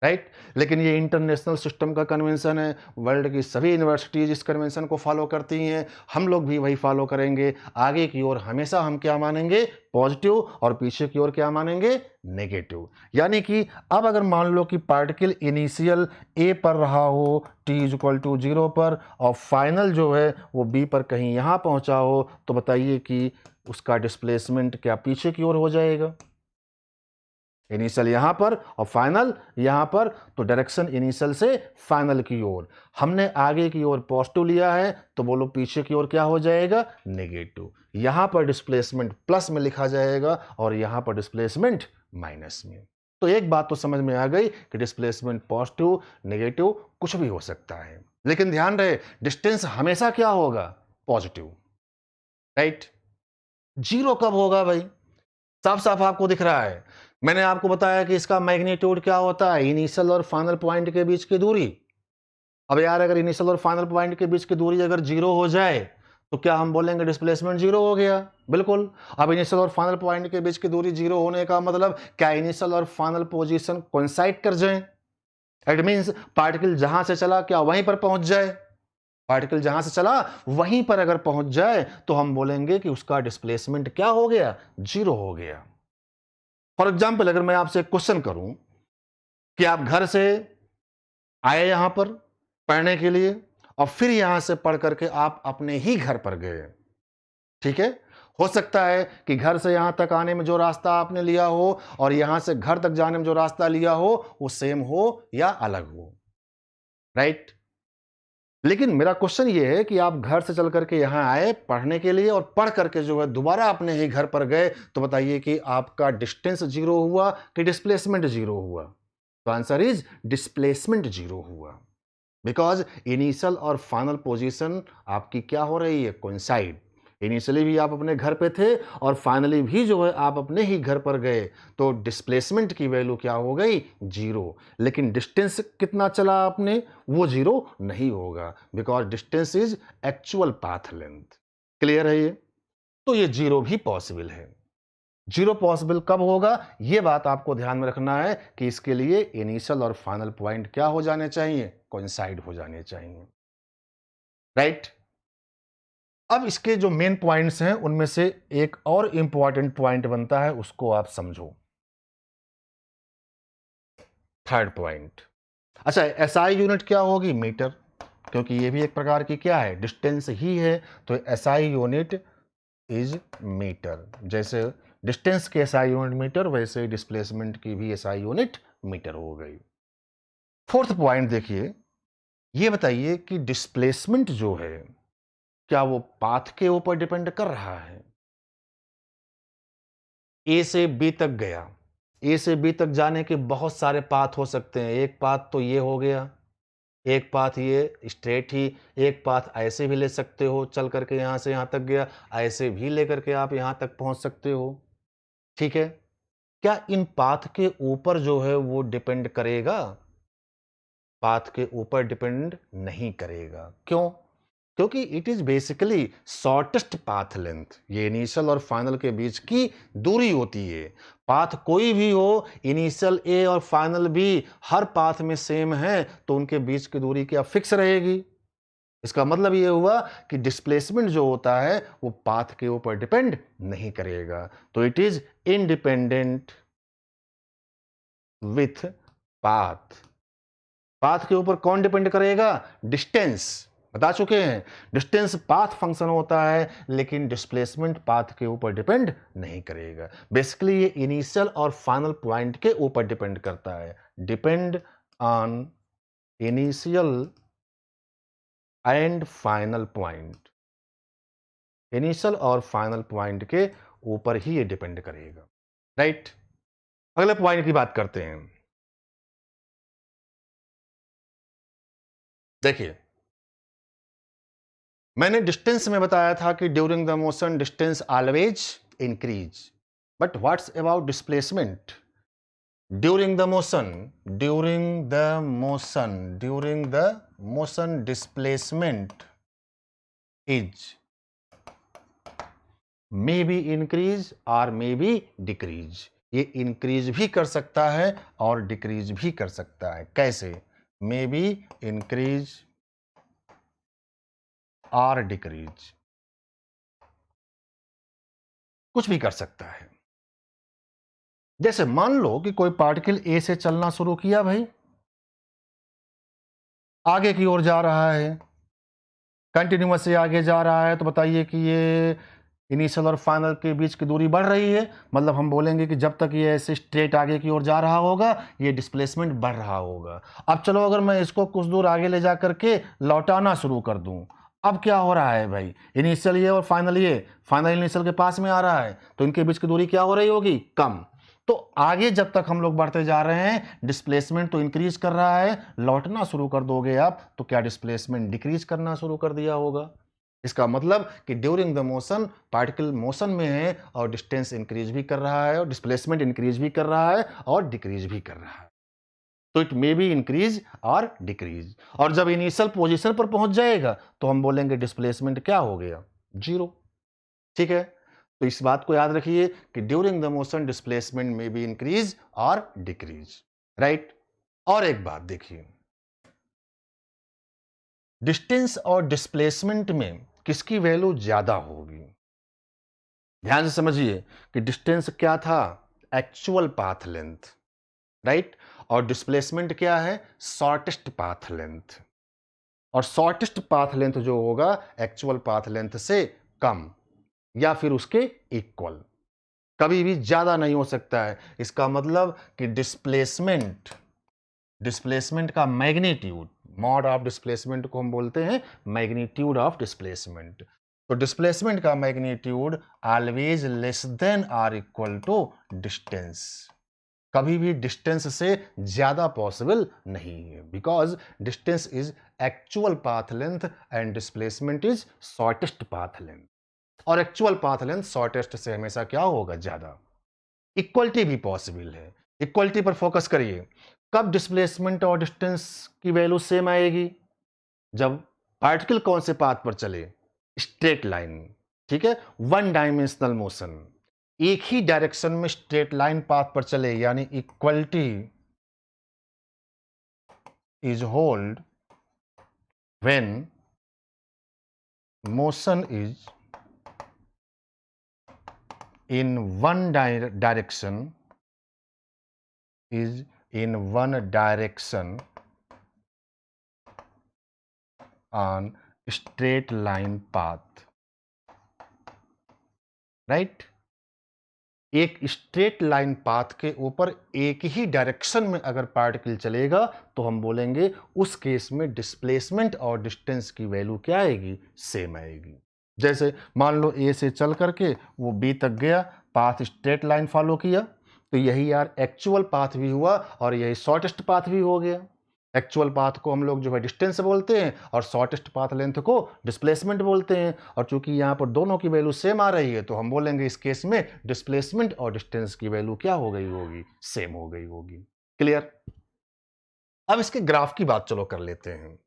right? लेकिन ये इंटरनेशनल सिस्टम का कन्वेंशन है, वर्ल्ड की सभी यूनिवर्सिटीज इस कन्वेंशन को फॉलो करती हैं, हम लोग भी वही फॉलो करेंगे। आगे की ओर हमेशा हम क्या मानेंगे? पॉजिटिव, और पीछे की ओर क्या मानेंगे? नेगेटिव। यानी कि अब अगर मान लो कि पार्टिकल इनिशियल ए पर रहा हो t इक्वल टू 0 पर, और फाइनल जो है वो बी पर कहीं यहाँ पहुँचा हो, तो बताइए कि उसका डिस्प्लेसमेंट क्या पीछे की ओर हो जाएगा? इनिशियल यहां पर और फाइनल यहां पर, तो डायरेक्शन इनिशियल से फाइनल की ओर। हमने आगे की ओर पॉजिटिव लिया है, तो बोलो पीछे की ओर क्या हो जाएगा? नेगेटिव। यहां पर डिस्प्लेसमेंट प्लस में लिखा जाएगा और यहां पर डिस्प्लेसमेंट माइनस में। तो एक बात तो समझ में आ गई कि डिस्प्लेसमेंट पॉजिटिव नेगेटिव कुछ भी हो सकता है, लेकिन ध्यान रहे डिस्टेंस हमेशा क्या होगा? Positive, right? जीरो कब होगा भाई? साफ साफ आपको दिख रहा है। मैंने आपको बताया कि इसका मैग्नीट्यूड क्या होता है? इनिशियल और फाइनल पॉइंट के बीच की दूरी। अब यार अगर इनिशियल और फाइनल पॉइंट के बीच की दूरी अगर जीरो हो जाए तो क्या हम बोलेंगे डिस्प्लेसमेंट जीरो हो गया? बिल्कुल। अब इनिशियल और फाइनल पॉइंट के बीच की दूरी जीरो होने का मतलब क्या इनिशियल और फाइनल पोजीशन कोइंसाइड कर जाए? इट मींस पार्टिकल जहां से चला क्या वहीं पर पहुंच जाए? पार्टिकल जहां से चला वहीं पर अगर पहुंच जाए तो हम बोलेंगे कि उसका डिस्प्लेसमेंट क्या हो गया? जीरो हो गया। फॉर एग्जाम्पल अगर मैं आपसे एक क्वेश्चन करूं कि आप घर से आए यहां पर पढ़ने के लिए और फिर यहां से पढ़ करके आप अपने ही घर पर गए, ठीक है? हो सकता है कि घर से यहां तक आने में जो रास्ता आपने लिया हो और यहां से घर तक जाने में जो रास्ता लिया हो वो सेम हो या अलग हो, राइट? लेकिन मेरा क्वेश्चन ये है कि आप घर से चल करके यहां आए पढ़ने के लिए और पढ़ करके जो है दोबारा अपने ही घर पर गए, तो बताइए कि आपका डिस्टेंस जीरो हुआ कि डिस्प्लेसमेंट जीरो हुआ? तो आंसर इज डिस्प्लेसमेंट जीरो हुआ, बिकॉज इनिशियल और फाइनल पोजीशन आपकी क्या हो रही है? कोइंसाइड। इनिशियली भी आप अपने घर पे थे और फाइनली भी जो है आप अपने ही घर पर गए, तो डिस्प्लेसमेंट की वैल्यू क्या हो गई? जीरो। लेकिन डिस्टेंस कितना चला आपने? वो जीरो नहीं होगा, because distance is actual path length. Clear है ये? तो ये जीरो भी पॉसिबल है। जीरो पॉसिबल कब होगा? यह बात आपको ध्यान में रखना है कि इसके लिए इनिशियल और फाइनल पॉइंट क्या हो जाने चाहिए? कोइंसाइड हो जाने चाहिए, राइट? अब इसके जो मेन पॉइंट्स हैं उनमें से एक और इंपॉर्टेंट पॉइंट बनता है, उसको आप समझो। Third point. अच्छा, एसआई यूनिट क्या होगी? मीटर, क्योंकि ये भी एक प्रकार की क्या है? डिस्टेंस ही है, तो एसआई यूनिट इज मीटर। जैसे डिस्टेंस के एसआई यूनिट मीटर, वैसे डिस्प्लेसमेंट की भी एसआई यूनिट मीटर हो गई। फोर्थ पॉइंट देखिए, ये बताइए कि डिस्प्लेसमेंट जो है क्या वो पाथ के ऊपर डिपेंड कर रहा है? ए से बी तक गया, ए से बी तक जाने के बहुत सारे पाथ हो सकते हैं। एक पाथ तो ये हो गया, एक पाथ ये स्ट्रेट ही, एक पाथ ऐसे भी ले सकते हो, चल करके यहां से यहां तक गया, ऐसे भी लेकर के आप यहां तक पहुंच सकते हो, ठीक है? क्या इन पाथ के ऊपर जो है वो डिपेंड करेगा? पाथ के ऊपर डिपेंड नहीं करेगा। क्यों? क्योंकि it is basically shortest path length. ये इनिशियल और फाइनल के बीच की दूरी होती है। पाथ कोई भी हो, इनिशियल ए और फाइनल बी हर पाथ में सेम है, तो उनके बीच की दूरी क्या फिक्स रहेगी? इसका मतलब ये हुआ कि डिस्प्लेसमेंट जो होता है वो पाथ के ऊपर डिपेंड नहीं करेगा, तो it is independent with path. Path के ऊपर कौन डिपेंड करेगा? डिस्टेंस। बता चुके हैं, डिस्टेंस पाथ फंक्शन होता है, लेकिन डिस्प्लेसमेंट पाथ के ऊपर डिपेंड नहीं करेगा। बेसिकली ये इनिशियल और फाइनल पॉइंट के ऊपर डिपेंड करता है। Depend on initial and final point. Initial और फाइनल पॉइंट के ऊपर ही ये डिपेंड करेगा, राइट? अगले पॉइंट की बात करते हैं। देखिए, मैंने डिस्टेंस में बताया था कि during the motion distance always increase, but what's about displacement? During the motion, during the motion displacement is may be increase और मे बी डिक्रीज। ये इंक्रीज भी कर सकता है और डिक्रीज भी कर सकता है। कैसे? मे बी इंक्रीज और डिक्रीज, कुछ भी कर सकता है। जैसे मान लो कि कोई पार्टिकल ए से चलना शुरू किया भाई, आगे की ओर जा रहा है, कंटिन्यूअस से आगे जा रहा है, तो बताइए कि ये इनिशियल और फाइनल के बीच की दूरी बढ़ रही है। मतलब हम बोलेंगे कि जब तक ये ऐसे स्ट्रेट आगे की ओर जा रहा होगा, ये डिस्प्लेसमेंट बढ़ रहा होगा। अब चलो अगर मैं इसको कुछ दूर आगे ले जा करके लौटाना शुरू कर दूं, अब क्या हो रहा है भाई? इनिशियल ये और फाइनल ये, फाइनल इनिशियल के पास में आ रहा है, तो इनके बीच की दूरी क्या हो रही होगी? कम। तो आगे जब तक हम लोग बढ़ते जा रहे हैं, डिस्प्लेसमेंट तो इंक्रीज कर रहा है, लौटना शुरू कर दोगे आप तो क्या डिस्प्लेसमेंट डिक्रीज करना शुरू कर दिया होगा। इसका मतलब कि during the motion particle motion में है और डिस्टेंस इंक्रीज भी कर रहा है और डिस्प्लेसमेंट इंक्रीज भी कर रहा है और डिक्रीज भी कर रहा है। तो इट मे बी इंक्रीज और डिक्रीज। और जब इनिशियल पोजीशन पर पहुंच जाएगा तो हम बोलेंगे डिस्प्लेसमेंट क्या हो गया? जीरो। ठीक है, तो इस बात को याद रखिए कि ड्यूरिंग द मोशन डिस्प्लेसमेंट में बी इंक्रीज और डिक्रीज। राइट। और एक बात देखिए, डिस्टेंस और डिस्प्लेसमेंट में किसकी वैल्यू ज्यादा होगी? ध्यान से समझिए कि डिस्टेंस क्या था? Actual path length. राइट। और डिस्प्लेसमेंट क्या है? Shortest path length. और शॉर्टेस्ट पाथ लेंथ जो होगा एक्चुअल पाथ लेंथ से कम या फिर उसके इक्वल, कभी भी ज्यादा नहीं हो सकता है। इसका मतलब कि डिस्प्लेसमेंट डिस्प्लेसमेंट का मैग्नीट्यूड, मॉड ऑफ डिस्प्लेसमेंट को हम बोलते हैं मैग्नीट्यूड ऑफ डिस्प्लेसमेंट। तो डिस्प्लेसमेंट का magnitude always less than or equal to distance. कभी भी डिस्टेंस से ज्यादा पॉसिबल नहीं है, because distance is actual path length and displacement is shortest path length. और एक्चुअल पाथ लेंथ शॉर्टेस्ट से हमेशा क्या होगा? ज्यादा। इक्वलिटी भी पॉसिबल है। इक्वलिटी पर फोकस करिए। कब डिस्प्लेसमेंट और डिस्टेंस की वैल्यू सेम आएगी? जब पार्टिकल कौन से पाथ पर चले? Straight line. ठीक है, वन डायमेंशनल मोशन, एक ही डायरेक्शन में स्ट्रेट लाइन पाथ पर चले, यानी equality is hold when motion is in one direction is in one direction on straight line path, right? एक स्ट्रेट लाइन पाथ के ऊपर एक ही डायरेक्शन में अगर पार्टिकल चलेगा तो हम बोलेंगे उस केस में डिस्प्लेसमेंट और डिस्टेंस की वैल्यू क्या आएगी? सेम आएगी। जैसे मान लो ए से चल करके वो बी तक गया, पाथ स्ट्रेट लाइन फॉलो किया, तो यही यार एक्चुअल पाथ भी हुआ और यही शॉर्टेस्ट पाथ भी हो गया। एक्चुअल पाथ को हम लोग जो है डिस्टेंस बोलते हैं और शॉर्टेस्ट पाथ लेंथ को डिस्प्लेसमेंट बोलते हैं। और चूंकि यहाँ पर दोनों की वैल्यू सेम आ रही है तो हम बोलेंगे इस केस में डिस्प्लेसमेंट और डिस्टेंस की वैल्यू क्या हो गई होगी? सेम हो गई होगी। क्लियर? अब इसके ग्राफ की बात चलो कर लेते हैं।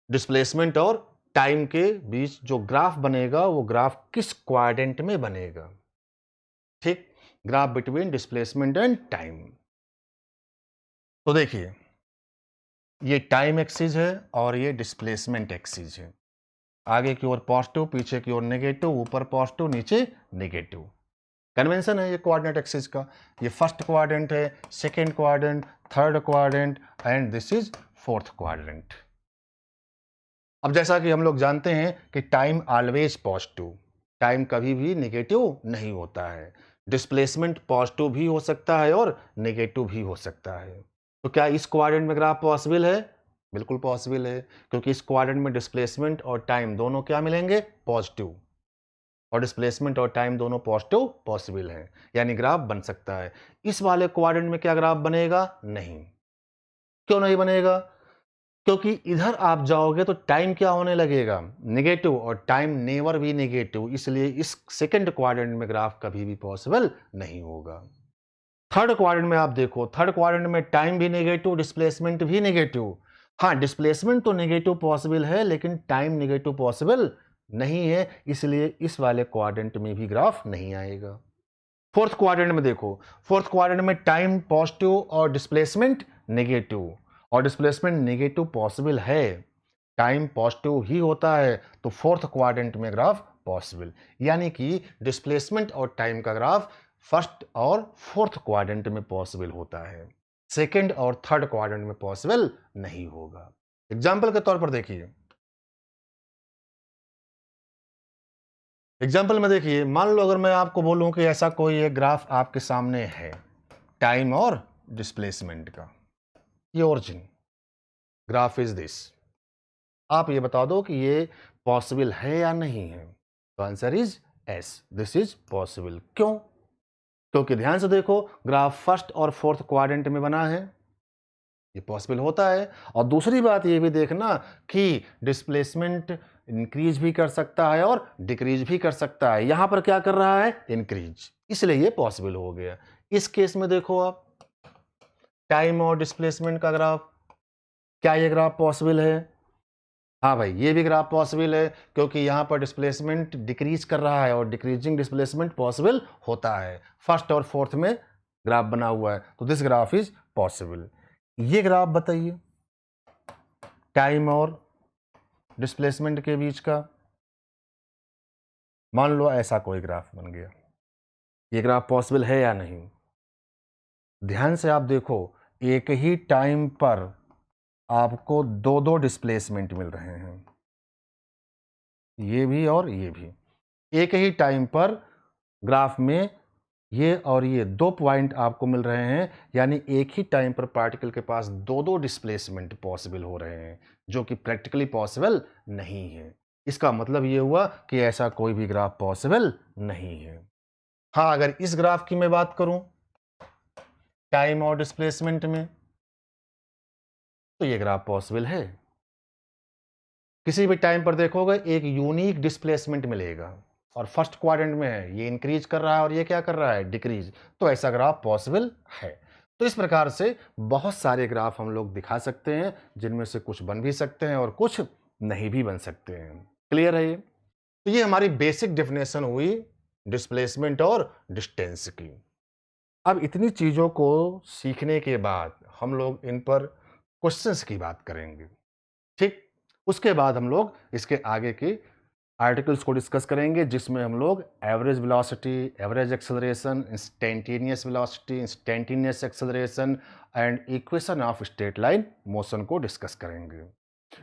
डिस्प्लेसमेंट और टाइम के बीच जो ग्राफ बनेगा वो ग्राफ किस क्वाड्रेंट में बनेगा? ठीक, graph between displacement and time. तो देखिए, ये टाइम एक्सिस है और ये डिस्प्लेसमेंट एक्सिस है। आगे की ओर पॉजिटिव, पीछे की ओर नेगेटिव, ऊपर पॉजिटिव, नीचे नेगेटिव। कन्वेंशन है ये कोऑर्डिनेट एक्सिस का। ये फर्स्ट क्वाड्रेंट है, second quadrant, third quadrant and this is fourth quadrant. अब जैसा कि हम लोग जानते हैं कि टाइम ऑलवेज पॉजिटिव, टाइम कभी भी नेगेटिव नहीं होता है। डिस्प्लेसमेंट पॉजिटिव भी हो सकता है और नेगेटिव भी हो सकता है। तो क्या इस क्वाड्रेंट में ग्राफ पॉसिबल है? बिल्कुल पॉसिबल है, क्योंकि इस क्वाड्रेंट में डिस्प्लेसमेंट और टाइम दोनों क्या मिलेंगे? पॉजिटिव। और डिस्प्लेसमेंट और टाइम दोनों पॉजिटिव पॉसिबल है, यानी ग्राफ बन सकता है। इस वाले क्वाड्रेंट में क्या ग्राफ बनेगा? नहीं। क्यों नहीं बनेगा? क्योंकि इधर आप जाओगे तो टाइम क्या होने लगेगा? नेगेटिव, और टाइम नेवर भी नेगेटिव, इसलिए इस सेकंड क्वाड्रेंट में ग्राफ कभी भी पॉसिबल नहीं होगा। थर्ड क्वाड्रेंट में आप देखो, थर्ड क्वाड्रेंट में टाइम भी नेगेटिव, डिस्प्लेसमेंट भी नेगेटिव। हाँ, डिस्प्लेसमेंट तो नेगेटिव पॉसिबल है लेकिन टाइम नेगेटिव पॉसिबल नहीं है, इसलिए इस वाले क्वाड्रेंट में भी ग्राफ नहीं आएगा। फोर्थ क्वाड्रेंट में देखो, फोर्थ क्वाड्रेंट में टाइम पॉजिटिव और डिस्प्लेसमेंट नेगेटिव, और डिस्प्लेसमेंट नेगेटिव पॉसिबल है, टाइम पॉजिटिव ही होता है, तो फोर्थ क्वाड्रेंट में ग्राफ पॉसिबल, यानी कि डिस्प्लेसमेंट और टाइम का ग्राफ फर्स्ट और फोर्थ क्वाड्रेंट में पॉसिबल होता है, सेकंड और थर्ड क्वाड्रेंट में पॉसिबल नहीं होगा। एग्जाम्पल के तौर पर देखिए, एग्जाम्पल में देखिए, मान लो अगर मैं आपको बोलूं कि ऐसा कोई एक ग्राफ आपके सामने है टाइम और डिस्प्लेसमेंट का, ये ओरिजिन ग्राफ इज दिस, आप ये बता दो कि ये पॉसिबल है या नहीं है, तो answer is S, this is possible. क्यों? क्योंकि ध्यान से देखो, ग्राफ फर्स्ट और फोर्थ क्वाड्रेंट में बना है, ये पॉसिबल होता है। और दूसरी बात ये भी देखना कि डिस्प्लेसमेंट इंक्रीज भी कर सकता है और डिक्रीज भी कर सकता है, यहां पर क्या कर रहा है, इंक्रीज, इसलिए ये पॉसिबल हो गया। इस केस में देखो आप, टाइम और डिस्प्लेसमेंट का ग्राफ, क्या ये ग्राफ पॉसिबल है? हाँ भाई, ये भी ग्राफ पॉसिबल है, क्योंकि यहां पर डिस्प्लेसमेंट डिक्रीज कर रहा है और डिक्रीजिंग डिस्प्लेसमेंट पॉसिबल होता है, फर्स्ट और फोर्थ में ग्राफ बना हुआ है, तो दिस ग्राफ इज पॉसिबल। ये ग्राफ बताइए टाइम और डिस्प्लेसमेंट के बीच का, मान लो ऐसा कोई ग्राफ बन गया, ये ग्राफ पॉसिबल है या नहीं? ध्यान से आप देखो, एक ही टाइम पर आपको दो दो डिस्प्लेसमेंट मिल रहे हैं, ये भी और ये भी, एक ही टाइम पर ग्राफ में ये और ये दो पॉइंट आपको मिल रहे हैं, यानी एक ही टाइम पर पार्टिकल के पास दो दो डिस्प्लेसमेंट पॉसिबल हो रहे हैं, जो कि प्रैक्टिकली पॉसिबल नहीं है। इसका मतलब ये हुआ कि ऐसा कोई भी ग्राफ पॉसिबल नहीं है। हाँ, अगर इस ग्राफ की मैं बात करूं टाइम और डिस्प्लेसमेंट में, तो ये ग्राफ पॉसिबल है। किसी भी टाइम पर देखोगे एक यूनिक डिस्प्लेसमेंट मिलेगा, और फर्स्ट क्वाड्रेंट में है, ये इंक्रीज कर रहा है और ये क्या कर रहा है, डिक्रीज, तो ऐसा ग्राफ पॉसिबल है। तो इस प्रकार से बहुत सारे ग्राफ हम लोग दिखा सकते हैं, जिनमें से कुछ बन भी सकते हैं और कुछ नहीं भी बन सकते हैं। क्लियर है ये? तो ये हमारी बेसिक डेफिनेशन हुई डिस्प्लेसमेंट और डिस्टेंस की। अब इतनी चीजों को सीखने के बाद हम लोग इन पर क्वेश्चंस की बात करेंगे, ठीक? उसके बाद हम लोग इसके आगे के आर्टिकल्स को डिस्कस करेंगे, जिसमें हम लोग average velocity, average acceleration, instantaneous velocity, instantaneous acceleration and equation of straight line motion को डिस्कस करेंगे।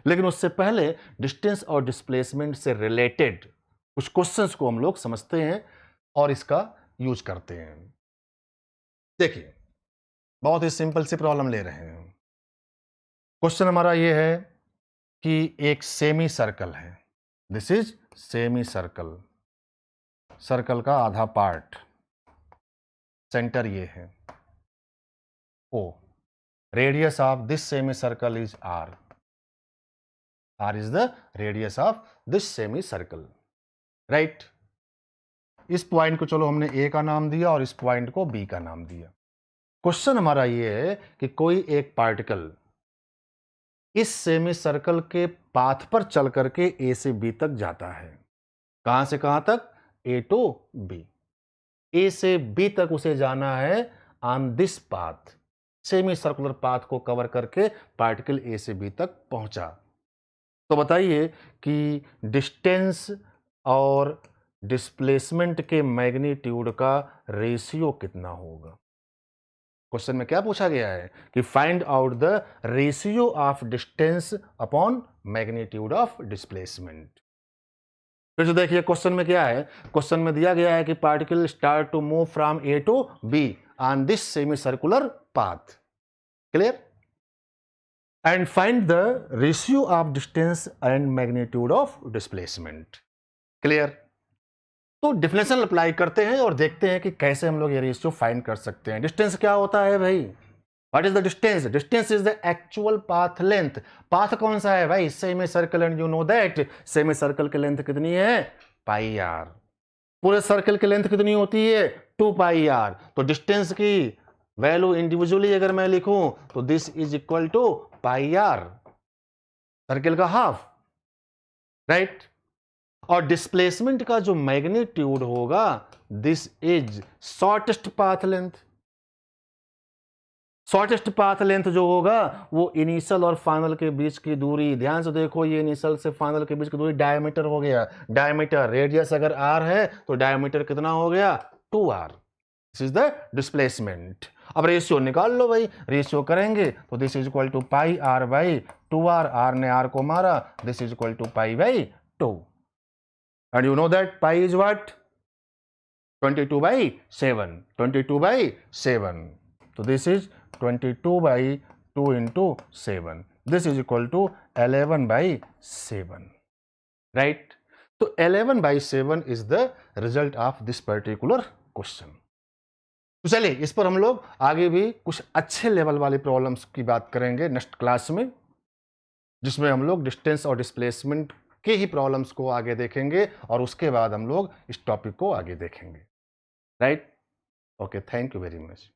लेकिन उससे पहले डिस्टेंस और डिस्प्लेसमेंट से रिलेटेड कुछ क्वेश्चंस को हम लोग समझते हैं और इसका यूज करते हैं। देखिए, बहुत ही सिंपल सी प्रॉब्लम ले रहे हैं। क्वेश्चन हमारा ये है कि एक सेमी सर्कल है, this is semi circle, circle का आधा पार्ट, सेंटर ये है O, radius of this semi circle is R, R is the radius of this semi circle, right? इस पॉइंट को चलो हमने ए का नाम दिया और इस पॉइंट को बी का नाम दिया। क्वेश्चन हमारा ये है कि कोई एक पार्टिकल इस सेमी सर्कल के पाथ पर चल करके ए से बी तक जाता है, कहां से कहां तक, ए टू बी, ए से बी तक उसे जाना है on this path, semi circular path को कवर करके पार्टिकल ए से बी तक पहुंचा। तो बताइए कि डिस्टेंस और डिस्प्लेसमेंट के मैग्नीट्यूड का रेशियो कितना होगा। क्वेश्चन में क्या पूछा गया है कि find out the ratio of distance upon magnitude of displacement. फिर से देखिए क्वेश्चन में क्या है, क्वेश्चन में दिया गया है कि particle start to move from A to B on this semi circular path, clear, and find the ratio of distance and magnitude of displacement, clear. तो डिफिनेशन अप्लाई करते हैं और देखते हैं कि कैसे हम लोग ये रेशियो फाइंड कर सकते हैं। डिस्टेंस क्या होता है भाई, what is the distance? Distance is the actual path length. Path कौन सा है भाई, semi circle, and you know that semi circle की लेंथ कितनी है, पाई आर। पूरे सर्कल की लेंथ कितनी होती है, 2 पाई आर। तो डिस्टेंस की वैल्यू इंडिविजुअली अगर मैं लिखूं तो this is equal to pi r, circle का हाफ, राइट। और डिस्प्लेसमेंट का जो मैग्नीट्यूड होगा, this is shortest path length. Shortest path length जो होगा वो इनिशियल और फाइनल के बीच की दूरी, ध्यान से देखो, ये इनिशियल से फाइनल के बीच की दूरी डायमीटर हो गया। डायमीटर, रेडियस अगर r है तो डायमीटर कितना हो गया, 2r। This is the displacement. अब रेशियो निकाल लो भाई, रेशियो करेंगे तो this is equal to pi r by 2r, r ने r को मारा, this is equal to pi by 2। And you know that pi is what, 22/7, 22/7। तो this is 22/2 into 7, this is equal to 11/7, right? तो 11/7 is the result of this particular question। तो चलिए इस पर हम लोग आगे भी कुछ अच्छे लेवल वाली प्रॉब्लम्स की बात करेंगे नेक्स्ट क्लास में, जिसमें हम लोग डिस्टेंस और डिस्प्लेसमेंट के ही प्रॉब्लम्स को आगे देखेंगे और उसके बाद हम लोग इस टॉपिक को आगे देखेंगे, right? Okay, thank you very much.